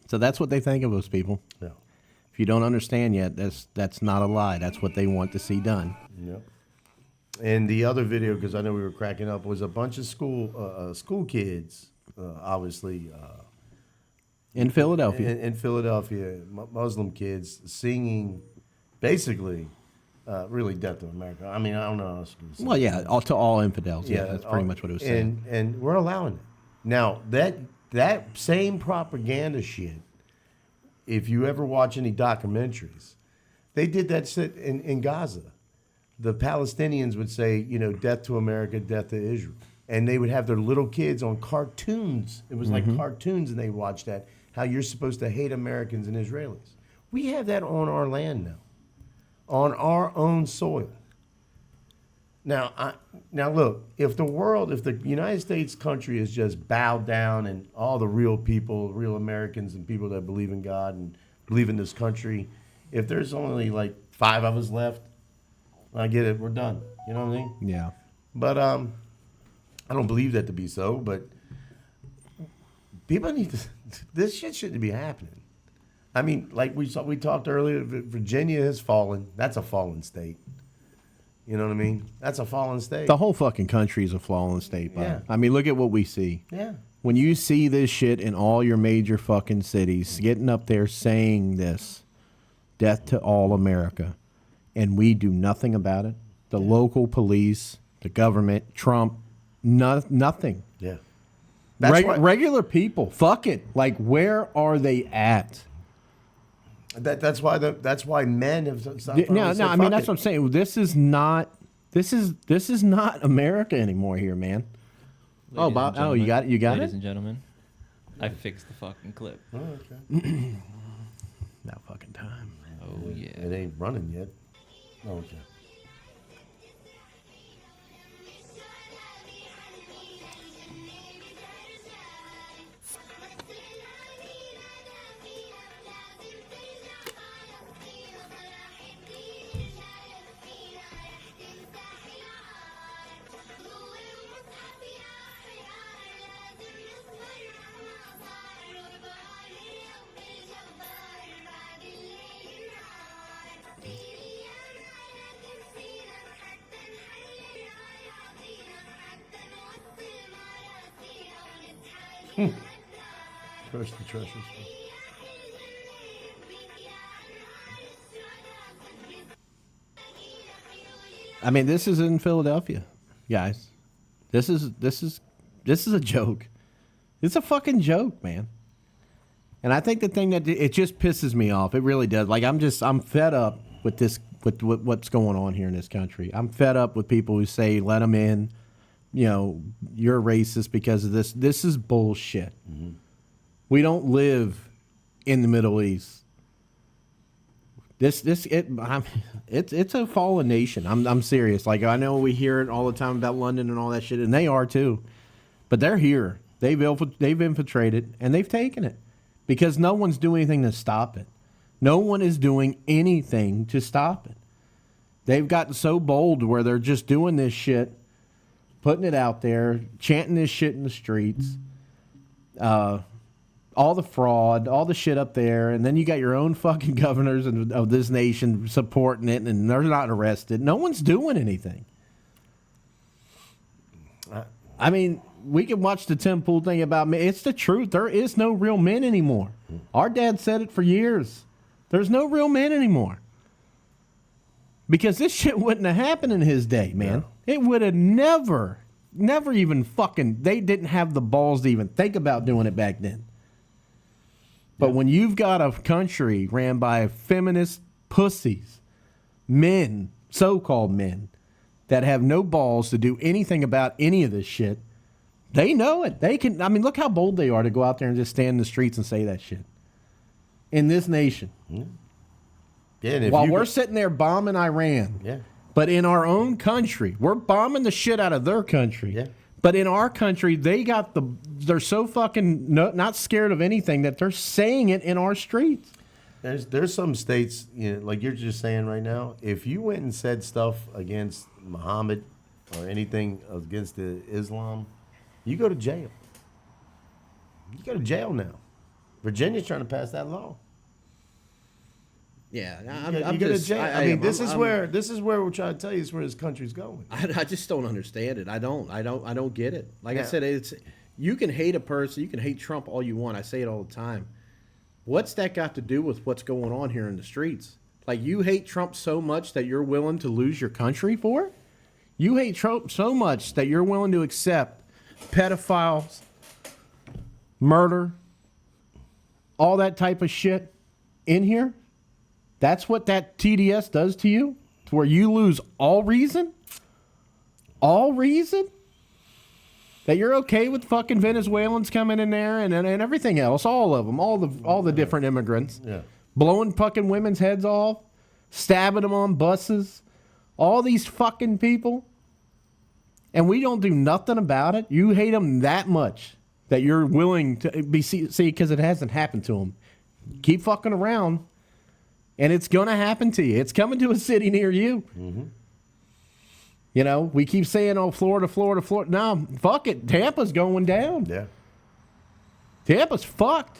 So that's what they think of those people. Yeah. If you don't understand yet, that's not a lie. That's what they want to see done. Yep. And the other video, because I know we were cracking up, was a bunch of school kids, obviously. In Philadelphia. In Philadelphia, Muslim kids singing, basically, really "Death to America." I mean, I don't know how else to say. Well, yeah, to all infidels. Yeah, that's pretty much what it was saying. And we're allowing it. Now, that same propaganda shit, if you ever watch any documentaries, they did that shit in Gaza. The Palestinians would say, "Death to America, death to Israel." And they would have their little kids on cartoons. It was like cartoons, and they watched that, how you're supposed to hate Americans and Israelis. We have that on our land now, on our own soil. Now look, if the United States country is just bowed down and all the real people, real Americans and people that believe in God and believe in this country, if there's only like 5 of us left, I get it, we're done. You know what I mean? Yeah. But I don't believe that to be so, but people need to, this shit shouldn't be happening. I mean, like we talked earlier, Virginia has fallen. That's a fallen state. You know what I mean? That's a fallen state. The whole fucking country is a fallen state, Bob. Yeah. I mean, look at what we see. Yeah. When you see this shit in all your major fucking cities, getting up there saying this, death to all America, and we do nothing about it, the local police, the government, Trump, nothing. Yeah. Regular people, fuck it. Like, where are they at? That's why men have stopped. No, I mean that's what I'm saying. This is not America anymore here, man. Ladies Bob. and Oh, you got it. Ladies and gentlemen, I fixed the fucking clip. Oh, okay. About fucking time. Oh yeah. It ain't running yet. Oh, okay. Crush the treasures. I mean, this is in Philadelphia, guys. This is a joke. It's a fucking joke, man. And I think the thing that it just pisses me off. It really does. Like I'm fed up with this, with what's going on here in this country. I'm fed up with people who say, "Let them in." You're racist because of this. This is bullshit. Mm-hmm. We don't live in the Middle East. It's a fallen nation. I'm serious. Like, I know we hear it all the time about London and all that shit, and they are too. But they're here. They've infiltrated, and they've taken it because no one's doing anything to stop it. No one is doing anything to stop it. They've gotten so bold where they're just doing this shit, putting it out there, chanting this shit in the streets, all the fraud, all the shit up there, and then you got your own fucking governors of this nation supporting it, and they're not arrested. No one's doing anything. I mean, we can watch the Tim Pool thing about men. It's the truth. There is no real men anymore. Our dad said it for years. There's no real men anymore. Because this shit wouldn't have happened in his day, man. Yeah. It would have never even fucking, they didn't have the balls to even think about doing it back then. But when you've got a country ran by feminist pussies, men, so-called men, that have no balls to do anything about any of this shit, they know it. They can, I mean, look how bold they are to go out there and just stand in the streets and say that shit. In this nation. Yeah, while we're sitting there bombing Iran. Yeah. But in our own country, we're bombing the shit out of their country. Yeah. But in our country, they're so fucking not scared of anything that they're saying it in our streets. There's some states, you know, like you're just saying right now, if you went and said stuff against Muhammad or anything against the Islam, you go to jail. You go to jail now. Virginia's trying to pass that law. Yeah, I'm go to jail. I mean, this is where we're trying to tell you is where this country's going. I just don't understand it. I don't get it. Like I said, you can hate a person, you can hate Trump all you want. I say it all the time. What's that got to do with what's going on here in the streets? Like, you hate Trump so much that you're willing to lose your country for it? You hate Trump so much that you're willing to accept pedophiles, murder, all that type of shit in here? That's what that TDS does to you? To where you lose all reason? All reason? That you're okay with fucking Venezuelans coming in there and everything else, all of them, all the different immigrants, blowing fucking women's heads off, stabbing them on buses, all these fucking people, and we don't do nothing about it. You hate them that much that you're willing to see because it hasn't happened to them. Keep fucking around, and it's gonna happen to you. It's coming to a city near you. Mm-hmm. You know, we keep saying, oh, Florida. No, fuck it. Tampa's going down. Yeah. Tampa's fucked.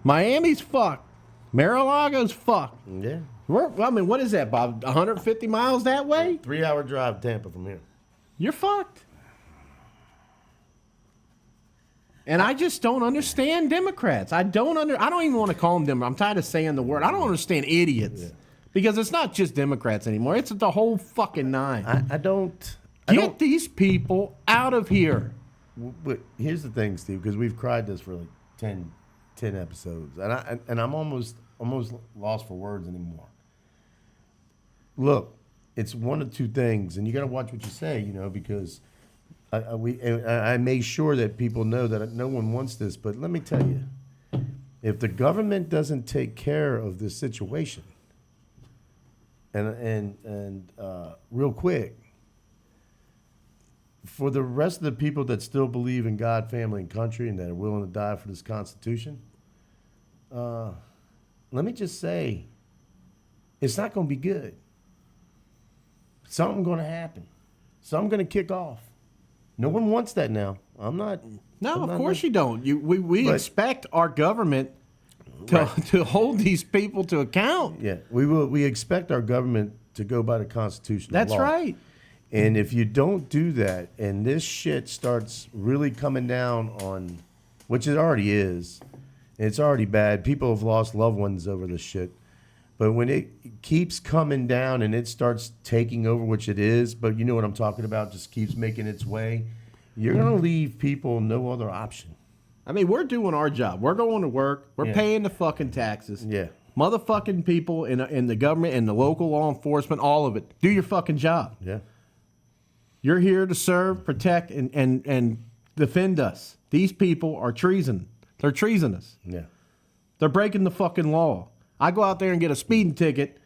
Miami's fucked. Mar-a-Lago's fucked. Yeah. I mean, what is that, Bob? 150 miles that way? 3-hour drive Tampa from here. You're fucked. And I just don't understand Democrats. I don't even want to call them Democrats. I'm tired of saying the word. I don't understand idiots. Yeah. Because it's not just Democrats anymore. It's the whole fucking nine. I don't get these people out of here. But here's the thing, Steve, because we've cried this for like 10 episodes, and I'm almost lost for words anymore. Look, it's one of two things, and you got to watch what you say, you know, because I made sure that people know that no one wants this. But let me tell you, if the government doesn't take care of this situation. And real quick, for the rest of the people that still believe in God, family, and country, and that are willing to die for this Constitution, let me just say, it's not going to be good. Something's going to happen. Something's going to kick off. No one wants that now. Of course you don't. We expect our government to hold these people to account. Yeah, we expect our government to go by the Constitution. That's law. Right. And if you don't do that, and this shit starts really coming down on, which it already is, and it's already bad. People have lost loved ones over this shit. But when it keeps coming down and it starts taking over, which it is, but you know what I'm talking about, just keeps making its way, you're going to leave people no other option. I mean, we're doing our job. We're going to work. We're paying the fucking taxes. Yeah. Motherfucking people in the government and the local law enforcement, all of it. Do your fucking job. Yeah. You're here to serve, protect, and defend us. These people are treason. They're treasonous. Yeah. They're breaking the fucking law. I go out there and get a speeding ticket.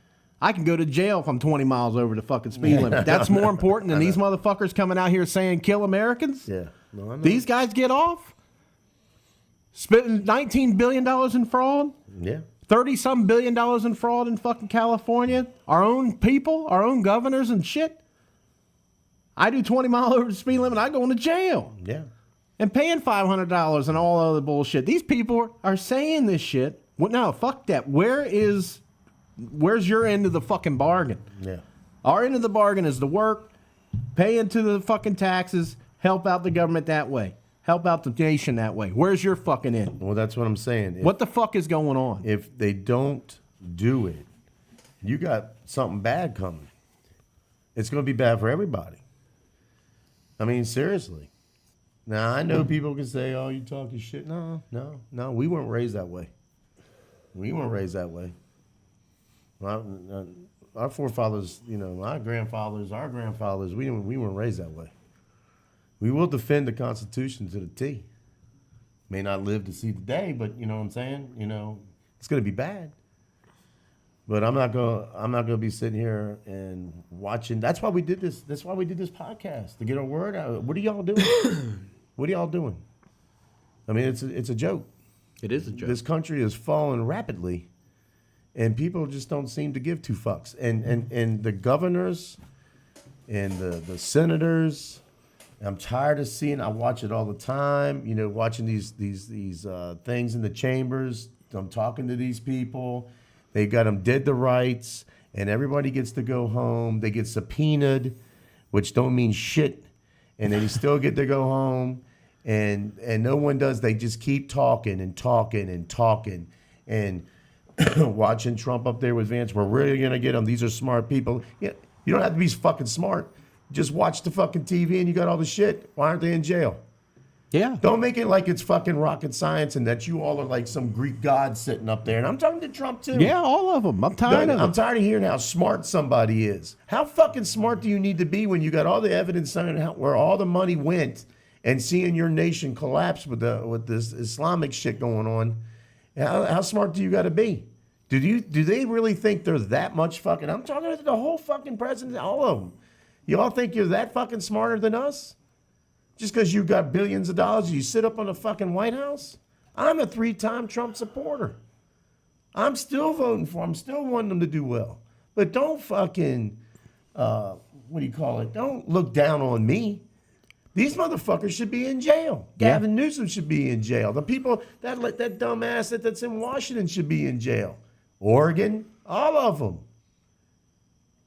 I can go to jail if I'm 20 miles over the fucking speed limit. That's more important than these motherfuckers coming out here saying kill Americans. Yeah. No, I know. These guys get off. Spending $19 billion in fraud? Yeah. 30-some billion dollars in fraud in fucking California? Our own people? Our own governors and shit? I do 20 miles over the speed limit, I go into jail. Yeah. And paying $500 and all other bullshit. These people are saying this shit. Well, no, fuck that. Where's your end of the fucking bargain? Yeah. Our end of the bargain is to work, Pay into the fucking taxes. Help out the government that way. Help out the nation that way. Where's your fucking end? Well, that's what I'm saying. What the fuck is going on? If they don't do it, you got something bad coming. It's going to be bad for everybody. I mean, seriously. Now, I know people can say, oh, you talking shit. No. We weren't raised that way. Our forefathers, our grandfathers, we weren't raised that way. We will defend the Constitution to the T. May not live to see the day, but you know what I'm saying? It's going to be bad. But I'm not gonna be sitting here and watching. That's why we did this. That's why we did this podcast, to get our word out. What are y'all doing? What are y'all doing? I mean, it's a joke. It is a joke. This country is falling rapidly, and people just don't seem to give two fucks. And the governors and the senators, I'm tired of seeing. I watch it all the time. Watching these things in the chambers. I'm talking to these people. They got them dead to rights, and everybody gets to go home. They get subpoenaed, which don't mean shit, and they still get to go home, and no one does. They just keep talking and talking and talking, and watching Trump up there with Vance. We're really gonna get them. These are smart people. Yeah, you don't have to be fucking smart. Just watch the fucking TV, and you got all the shit. Why aren't they in jail? Yeah. Don't make it like it's fucking rocket science and that you all are like some Greek god sitting up there. And I'm talking to Trump too. Yeah, all of them. I'm tired of them. I'm tired of hearing how smart somebody is. How fucking smart do you need to be when you got all the evidence on where all the money went and seeing your nation collapse with this Islamic shit going on? How smart do you got to be? Do they really think they're that much fucking? I'm talking to the whole fucking president, all of them. You all think you're that fucking smarter than us? Just because you got billions of dollars, you sit up on the fucking White House? I'm a 3-time Trump supporter. I'm still voting for him. I'm still wanting them to do well. But don't fucking, don't look down on me. These motherfuckers should be in jail. Yeah. Gavin Newsom should be in jail. The people, that dumbass that's in Washington should be in jail. Oregon, all of them.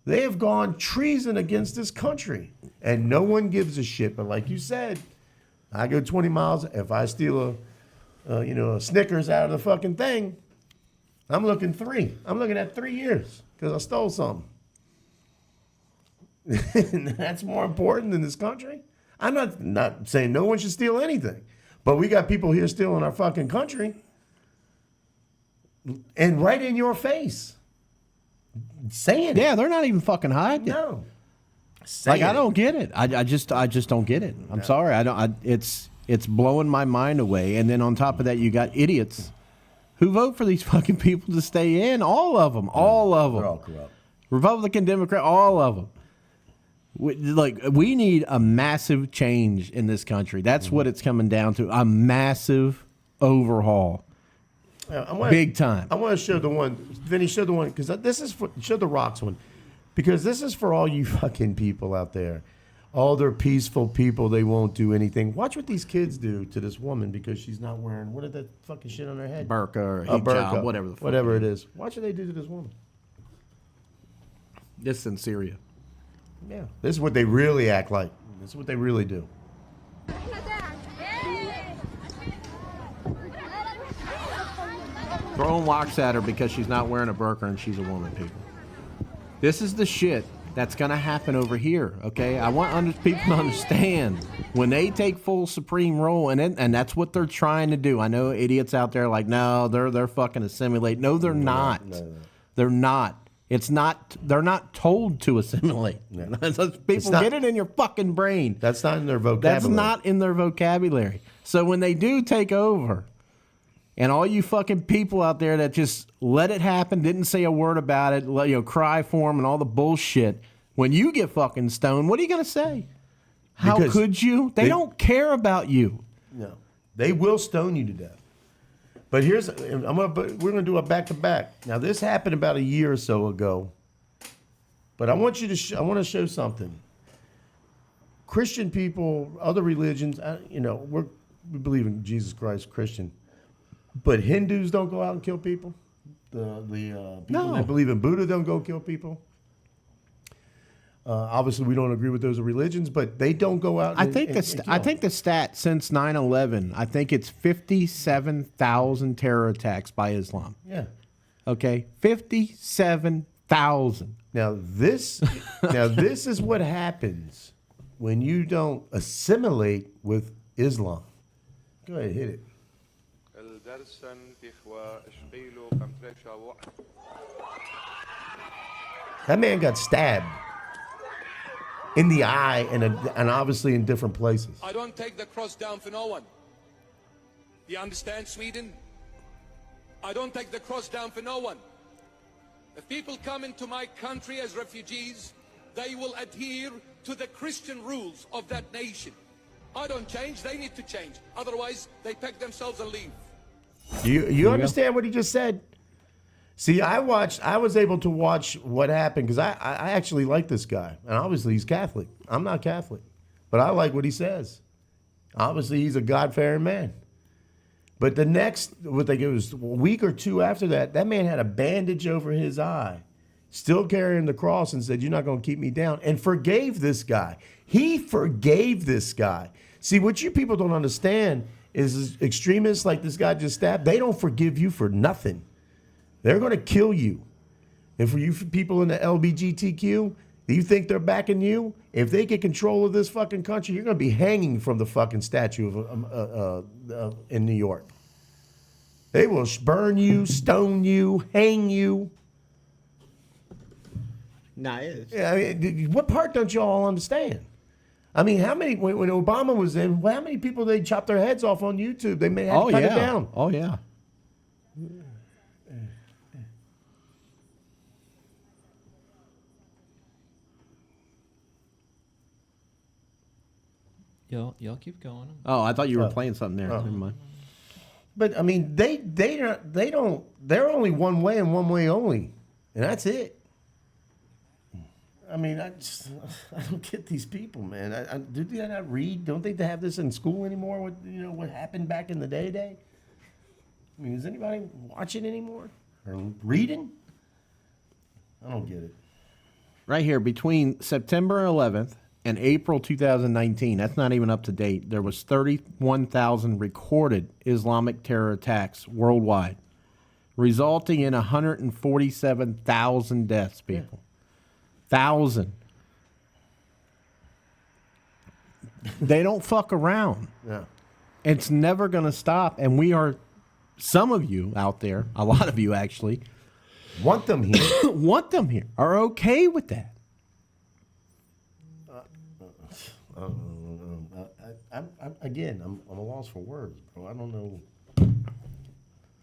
They have gone treason against this country, and no one gives a shit. But like you said, I go 20 miles. If I steal a Snickers out of the fucking thing, I'm looking at 3 years because I stole something. That's more important than this country. I'm not saying no one should steal anything, but we got people here stealing our fucking country, and right in your face. Saying it. Yeah, they're not even fucking hiding. No. I don't get it. I just don't get it. I'm sorry. It's blowing my mind away. And then on top of that, you got idiots who vote for these fucking people to stay in. All of them. All of them. They're all corrupt. Republican, Democrat, all of them. We need a massive change in this country. That's what it's coming down to. A massive overhaul. Big time. I want to show the one. Vinny, show the one, because show the rocks one, because this is for all you fucking people out there. All they're peaceful people. They won't do anything. Watch what these kids do to this woman because she's not wearing, what is that fucking shit on her head? Burqa or A hijab, burqa, whatever the fuck whatever it is. Watch what they do to this woman. This is in Syria. Yeah. This is what they really act like. This is what they really do. Throwing rocks at her because she's not wearing a burqa and she's a woman, people. This is the shit that's going to happen over here, okay? I want people to understand when they take full supreme role, and that's what they're trying to do. I know idiots out there like, no, they're fucking assimilate. No, they're not. No. They're not. It's not. They're not told to assimilate. Yeah. People get it in your fucking brain. That's not in their vocabulary. That's not in their vocabulary. So when they do take over, and all you fucking people out there that just let it happen, didn't say a word about it, cry for them and all the bullshit. When you get fucking stoned, what are you going to say? How could you? They don't care about you. No. They will stone you to death. But we're going to do a back-to-back. Now, this happened about a year or so ago. But I want to show something. Christian people, other religions, we believe in Jesus Christ, Christian. But Hindus don't go out and kill people. The people that believe in Buddha don't go kill people. Obviously, we don't agree with those religions, but they don't go out. I think the stat since 9/11, I think it's 57,000 terror attacks by Islam. Yeah. Okay, 57,000. Now this is what happens when you don't assimilate with Islam. Go ahead, hit it. That man got stabbed in the eye and obviously in different places. I don't take the cross down for no one. You understand, Sweden? I don't take the cross down for no one. If people come into my country as refugees, they will adhere to the Christian rules of that nation. I don't change, they need to change. Otherwise, they pack themselves and leave. You understand what he just said? See, I was able to watch what happened because I actually like this guy. And obviously he's Catholic. I'm not Catholic. But I like what he says. Obviously he's a God-fearing man. But the next, it was a week or two after that, that man had a bandage over his eye, still carrying the cross, and said, "You're not going to keep me down," and forgave this guy. He forgave this guy. See, what you people don't understand is extremists like this guy just stabbed, they don't forgive you for nothing. They're going to kill you. And for you people in the LGBTQ, you think they're backing you? If they get control of this fucking country, you're going to be hanging from the fucking statue in New York. They will burn you, stone you, hang you. Nah, it is. Yeah, I mean, what part don't you all understand? I mean, how many, when Obama was in, how many people they chopped their heads off on YouTube? They may have to cut it down. Oh, yeah. Y'all keep going. Oh, I thought you were playing something there. Never mind. But I mean, they don't. They're only one way and one way only, and that's it. I mean, I don't get these people, man. Do they not read? Don't they have this in school anymore? What happened back in the day? I mean, is anybody watching anymore or reading? I don't get it. Right here, between September 11th and April 2019, that's not even up to date, there was 31,000 recorded Islamic terror attacks worldwide, resulting in 147,000 deaths, people. 1,000. They don't fuck around. Yeah. It's never going to stop, and we are, some of you out there, a lot of you actually, want them here. Are okay with that. I'm a loss for words, bro. I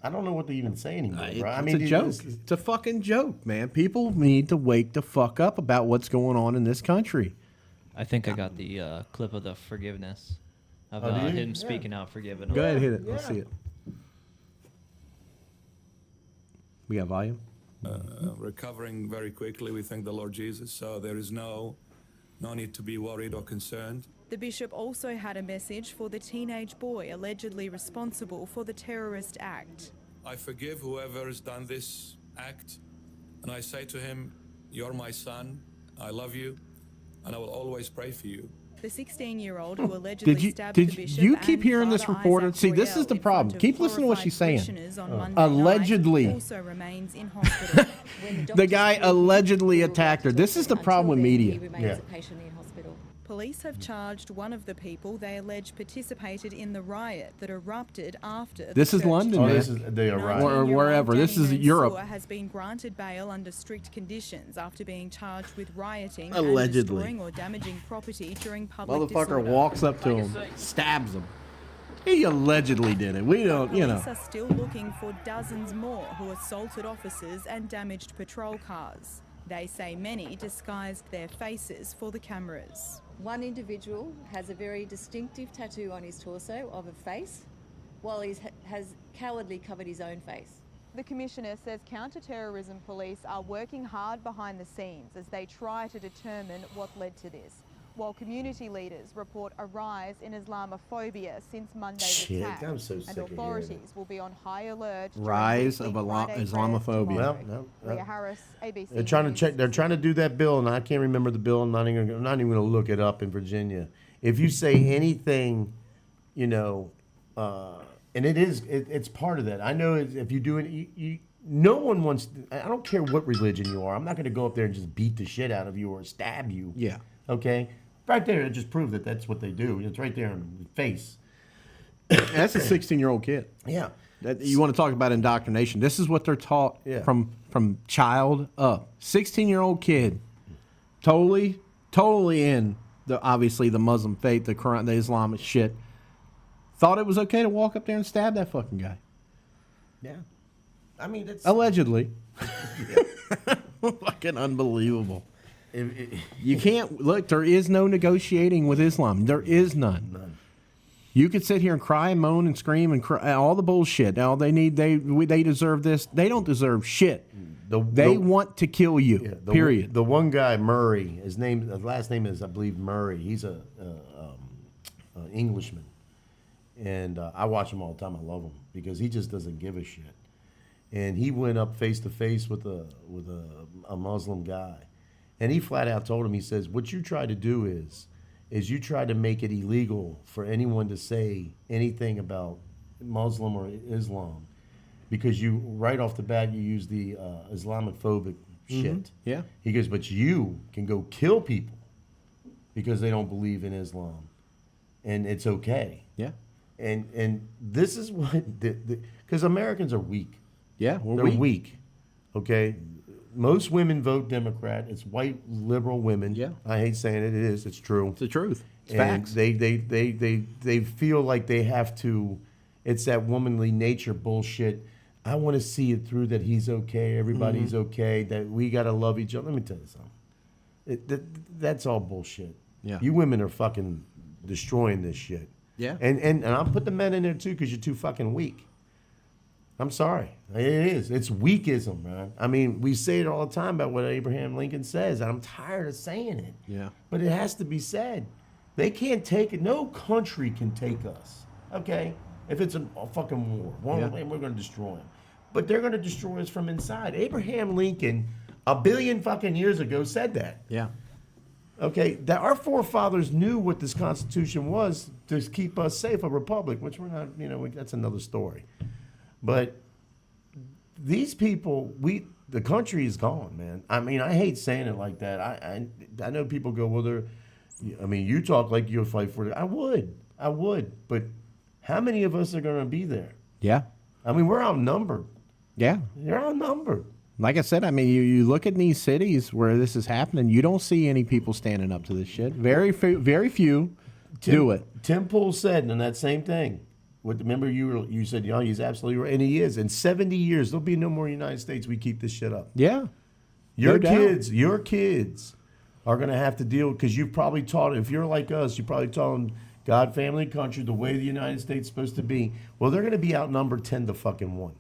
don't know what to even say anymore, bro. It's a joke. It's a fucking joke, man. People need to wake the fuck up about what's going on in this country. I think I got the clip of the forgiveness of him speaking out, forgiving him. Go ahead, hit it. Let's see it. We got volume. Recovering very quickly, we thank the Lord Jesus. So there is no need to be worried or concerned. The bishop also had a message for the teenage boy allegedly responsible for the terrorist act. I forgive whoever has done this act, and I say to him, "You're my son, I love you, and I will always pray for you." The 16-year-old who allegedly stabbed the bishop. You keep hearing this reported? See, this is the problem. Keep listening to what she's saying. Allegedly. Also remains in hospital. The guy allegedly attacked her. This is the problem with media. Yeah. Police have charged one of the people they allege participated in the riot that erupted after. This is London, Oh, man. this is they are right. Or wherever. This is Europe. Has been granted bail under strict conditions after being charged with rioting Allegedly. and destroying or damaging property during public Motherfucker disorder. walks up to him, stabs him. He allegedly did it. We don't, Police are still looking for dozens more who assaulted officers and damaged patrol cars. They say many disguised their faces for the cameras. One individual has a very distinctive tattoo on his torso of a face, while he has cowardly covered his own face. The Commissioner says counter-terrorism police are working hard behind the scenes as they try to determine what led to this. while community leaders report a rise in Islamophobia since Monday's Shit, attack. I'm so sick And of hearing authorities will be on high alert. during Rise weekly of Friday prayers Islamophobia. tomorrow. Well, Leah Harris, ABC They're trying to News. check. They're trying to do that bill, and I can't remember the bill. I'm not even going to look it up in Virginia. If you say anything, you know, and it's part of that. I know if you do it, no one wants. I don't care what religion you are. I'm not going to go up there and just beat the shit out of you or stab you. Yeah. Okay. Right there, it just proved that that's what they do. It's right there in the face. That's a 16-year-old kid. Yeah. You want to talk about indoctrination? This is what they're taught from child up. 16-year-old kid, totally in obviously the Muslim faith, the Quran, the Islamic shit. Thought it was okay to walk up there and stab that fucking guy. Yeah. I mean, that's allegedly. Fucking unbelievable. You can't look. There is no negotiating with Islam. There is none. You could sit here and cry and moan and scream and cry, all the bullshit. Now they deserve this. They don't deserve shit. They want to kill you. Yeah, period. The one guy, Murray, his last name is, I believe, Murray. He's a Englishman, and I watch him all the time. I love him because he just doesn't give a shit. And he went up face to face with a Muslim guy. And he flat out told him, he says, what you try to do is you try to make it illegal for anyone to say anything about Muslim or Islam because you, right off the bat, you use the Islamophobic shit. Yeah. He goes, but you can go kill people because they don't believe in Islam. And it's okay. Yeah. And this is what, because Americans are weak. Yeah, they're weak. Okay? Most women vote Democrat. It's white liberal women. Yeah, I hate saying it. It is. It's true. It's the truth. It's and facts. They feel like they have to. It's that womanly nature bullshit. I want to see it through that he's okay. Everybody's okay. That we gotta love each other. Let me tell you something. That's all bullshit. Yeah. You women are fucking destroying this shit. Yeah. And I'll put the men in there too because you're too fucking weak. I'm sorry. It is. It's weakism, man. I mean, we say it all the time about what Abraham Lincoln says, and I'm tired of saying it. Yeah. But it has to be said. They can't take it. No country can take us, okay? If it's a fucking war, we're going to destroy them. But they're going to destroy us from inside. Abraham Lincoln, 1 billion fucking years ago, said that. Yeah. Okay, that our forefathers knew what this Constitution was to keep us safe, a republic, which we're not, that's another story. But these people, the country is gone, man. I mean, I hate saying it like that. I know people go, well, you talk like you'll fight for it. I would. But how many of us are going to be there? Yeah. I mean, we're outnumbered. Yeah. They're outnumbered. Like I said, I mean, you look at these cities where this is happening, you don't see any people standing up to this shit. Very few do it. Tim Pool said in that same thing. Remember, you said, he's absolutely right, and he is. In 70 years, there'll be no more United States. We keep this shit up. Yeah, your kids are going to have to deal because you've probably taught. If you're like us, you probably taught them God, family, country, the way the United States is supposed to be. Well, they're going to be outnumbered 10-1.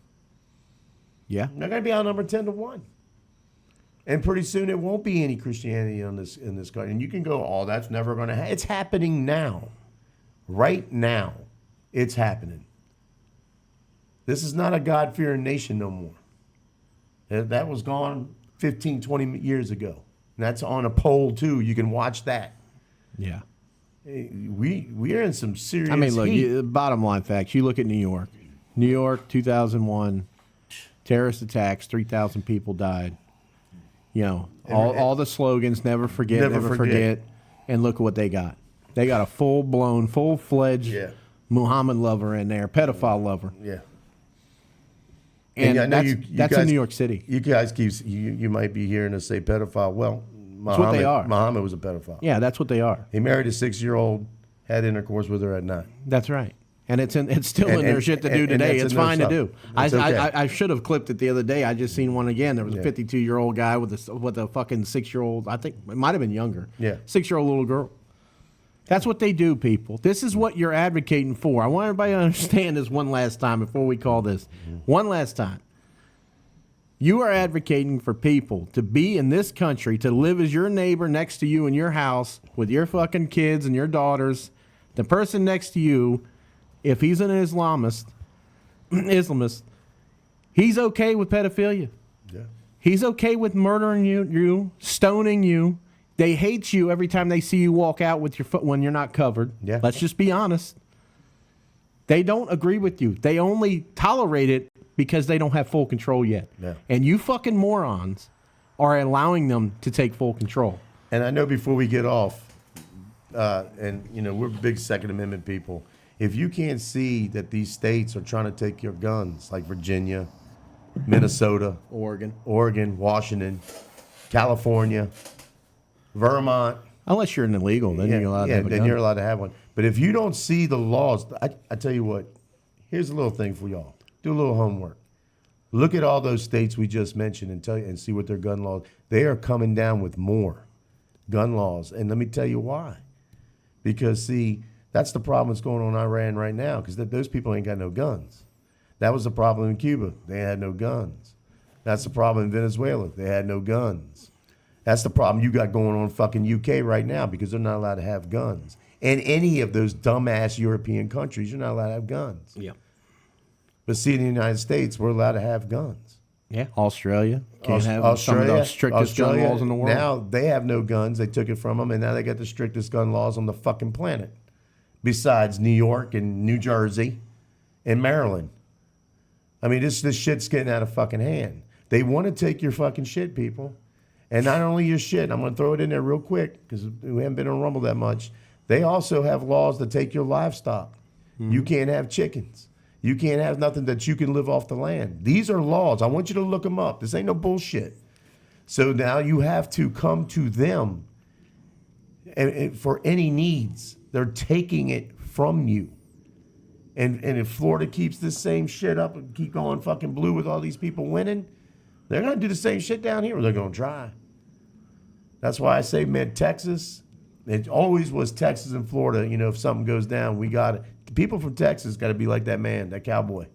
Yeah, they're going to be outnumbered 10-1, and pretty soon it won't be any Christianity in this country. And you can go, oh, that's never going to happen. It's happening now, right now. It's happening. This is not a God-fearing nation no more. That was gone 15, 20 years ago. And that's on a poll, too. You can watch that. Yeah. We are in some serious I mean, look, heat. bottom line facts. You look at New York. New York, 2001, terrorist attacks, 3,000 people died. All the slogans, never forget, never forget. And look at what they got. They got a full-blown, full-fledged Muhammad lover in there, pedophile lover. Yeah. And I know that's in New York City. You guys you might be hearing us say pedophile. Well, that's what they are. Muhammad was a pedophile. Yeah, that's what they are. He married a 6-year-old, had intercourse with her at 9. That's right. And it's still in their shit to do today. It's fine to do. I should have clipped it the other day. I just seen one again. There was a 52-year-old guy with a fucking 6-year-old. I think it might have been younger. Yeah. 6-year-old little girl. That's what they do, people. This is what you're advocating for. I want everybody to understand this one last time before we call this. One last time. You are advocating for people to be in this country, to live as your neighbor next to you in your house with your fucking kids and your daughters. The person next to you, if he's an Islamist, he's okay with pedophilia. Yeah. He's okay with murdering you, stoning you. They hate you every time they see you walk out with your foot when you're not covered. Yeah. Let's just be honest. They don't agree with you. They only tolerate it because they don't have full control yet. Yeah. And you fucking morons are allowing them to take full control. And I know before we get off, and you know, we're big Second Amendment people. If you can't see that these states are trying to take your guns, like Virginia, Minnesota, Oregon, Washington, California, Vermont. Unless you're an illegal, then you're allowed to have a then gun. you're allowed to have one. But if you don't see the laws, I tell you what, here's a little thing for y'all. Do a little homework. Look at all those states we just mentioned and see what their gun laws. They are coming down with more gun laws. And let me tell you why. Because, see, that's the problem that's going on in Iran right now, because those people ain't got no guns. That was the problem in Cuba. They had no guns. That's the problem in Venezuela. They had no guns. That's the problem you got going on in fucking UK right now, because they're not allowed to have guns. In any of those dumbass European countries, you're not allowed to have guns. Yeah. But see, in the United States, we're allowed to have guns. Yeah. Australia can't have some of the strictest gun laws in the world. Now they have no guns. They took it from them, and now they got the strictest gun laws on the fucking planet. Besides New York and New Jersey and Maryland. I mean, this shit's getting out of fucking hand. They want to take your fucking shit, people. And not only your shit, I'm going to throw it in there real quick because we haven't been on Rumble that much. They also have laws that take your livestock. Mm-hmm. You can't have chickens. You can't have nothing that you can live off the land. These are laws. I want you to look them up. This ain't no bullshit. So now you have to come to them and for any needs. They're taking it from you. And if Florida keeps this same shit up and keep going fucking blue with all these people winning, they're going to do the same shit down here, or they're going to try. That's why I say, man, Texas, it always was Texas and Florida. You know, if something goes down, we got it. The people from Texas got to be like that man, that cowboy.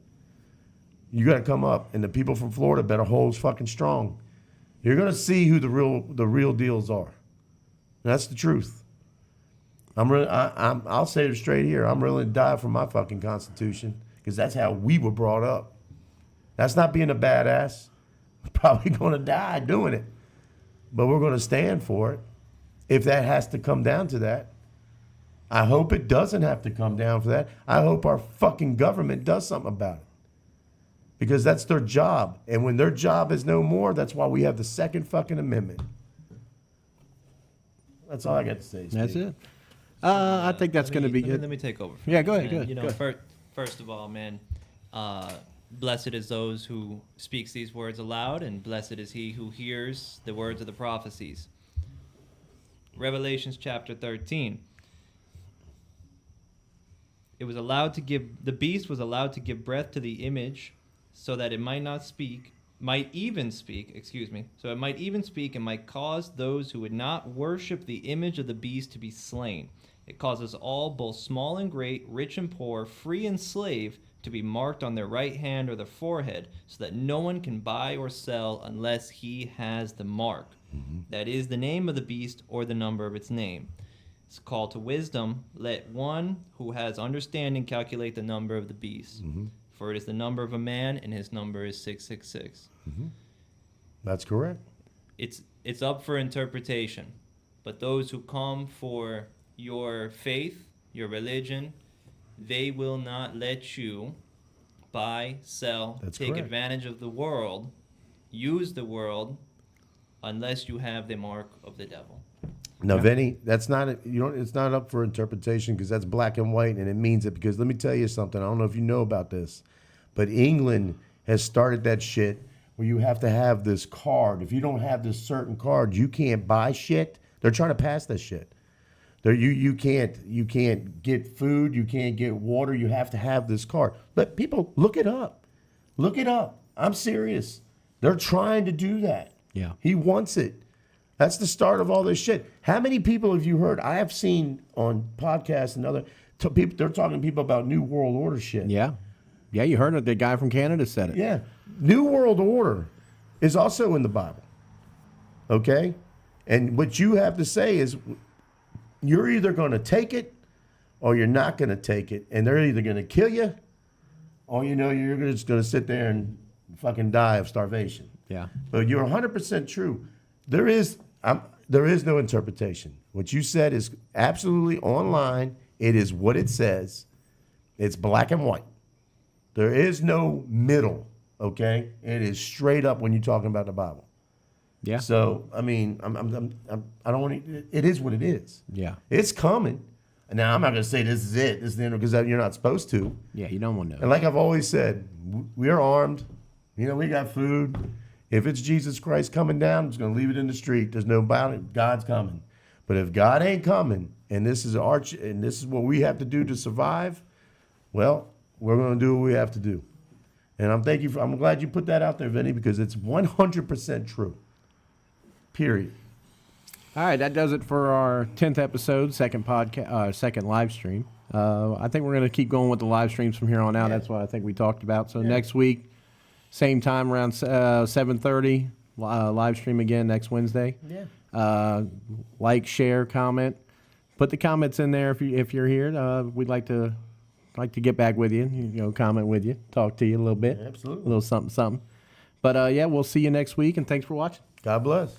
You got to come up, and the people from Florida better hold fucking strong. You're going to see who the real deals are. That's the truth. I'll say it straight here. I'm willing to die for my fucking Constitution because that's how we were brought up. That's not being a badass. We're probably going to die doing it, but we're going to stand for it. If that has to come down to that, I hope it doesn't have to come down for that. I hope our fucking government does something about it because that's their job. And when their job is no more, that's why we have the Second fucking Amendment. That's all I got to say, Steve. That's it. I think that's going to be good. Let me take over. Yeah, go ahead. Man, Go ahead. you know, first of all, man, blessed is those who speaks these words aloud, and blessed is he who hears the words of the prophecies. Revelations chapter 13. The beast was allowed to give breath to the image so that it might even speak and might cause those who would not worship the image of the beast to be slain. It causes all, both small and great, rich and poor, free and slave, to be marked on their right hand or their forehead, so that no one can buy or sell unless he has the mark. Mm-hmm. That is the name of the beast or the number of its name. It's a call to wisdom. Let one who has understanding calculate the number of the beast. Mm-hmm. For it is the number of a man, and his number is 666. Mm-hmm. That's correct. It's up for interpretation. But those who come for your faith, your religion, they will not let you buy, sell, take advantage of the world, use the world, unless you have the mark of the devil. Now, Vinny, that's not it's not up for interpretation because that's black and white, and it means it. Because let me tell you something. I don't know if you know about this, but England has started that shit where you have to have this card. If you don't have this certain card, you can't buy shit. They're trying to pass that shit. You can't get food. You can't get water. You have to have this card. But people, look it up. Look it up. I'm serious. They're trying to do that. Yeah. He wants it. That's the start of all this shit. How many people have you heard? I have seen on podcasts and other people. They're talking to people about New World Order shit. Yeah. Yeah, you heard it. The guy from Canada said it. Yeah. New World Order. is also in the Bible. Okay? And what you have to say is you're either going to take it or you're not going to take it. And they're either going to kill you or, you're just going to sit there and fucking die of starvation. Yeah. But you're 100% true. There is no interpretation. What you said is absolutely online. It is what it says. It's black and white. There is no middle, okay? It is straight up when you're talking about the Bible. Yeah. So, I mean, I don't want to, it is what it is. Yeah. It's coming. Now, I'm not going to say this is it, this is the end, because you're not supposed to. Yeah, you don't want to know. And like I've always said, we're armed. We got food. If it's Jesus Christ coming down, I'm just going to leave it in the street. There's no about it. God's coming. But if God ain't coming, and this is what we have to do to survive, well, we're going to do what we have to do. And I'm glad you put that out there, Vinny, because it's 100% true. Period. All right, that does it for our 10th episode, second live stream. I think we're going to keep going with the live streams from here on out. That's what I think we talked about. So next week, same time around 7:30, live stream again next Wednesday. Yeah. Like, share, comment. Put the comments in there if you're here. We'd like to get back with you. Comment with you, talk to you a little bit. Absolutely. A little something. But we'll see you next week, and thanks for watching. God bless.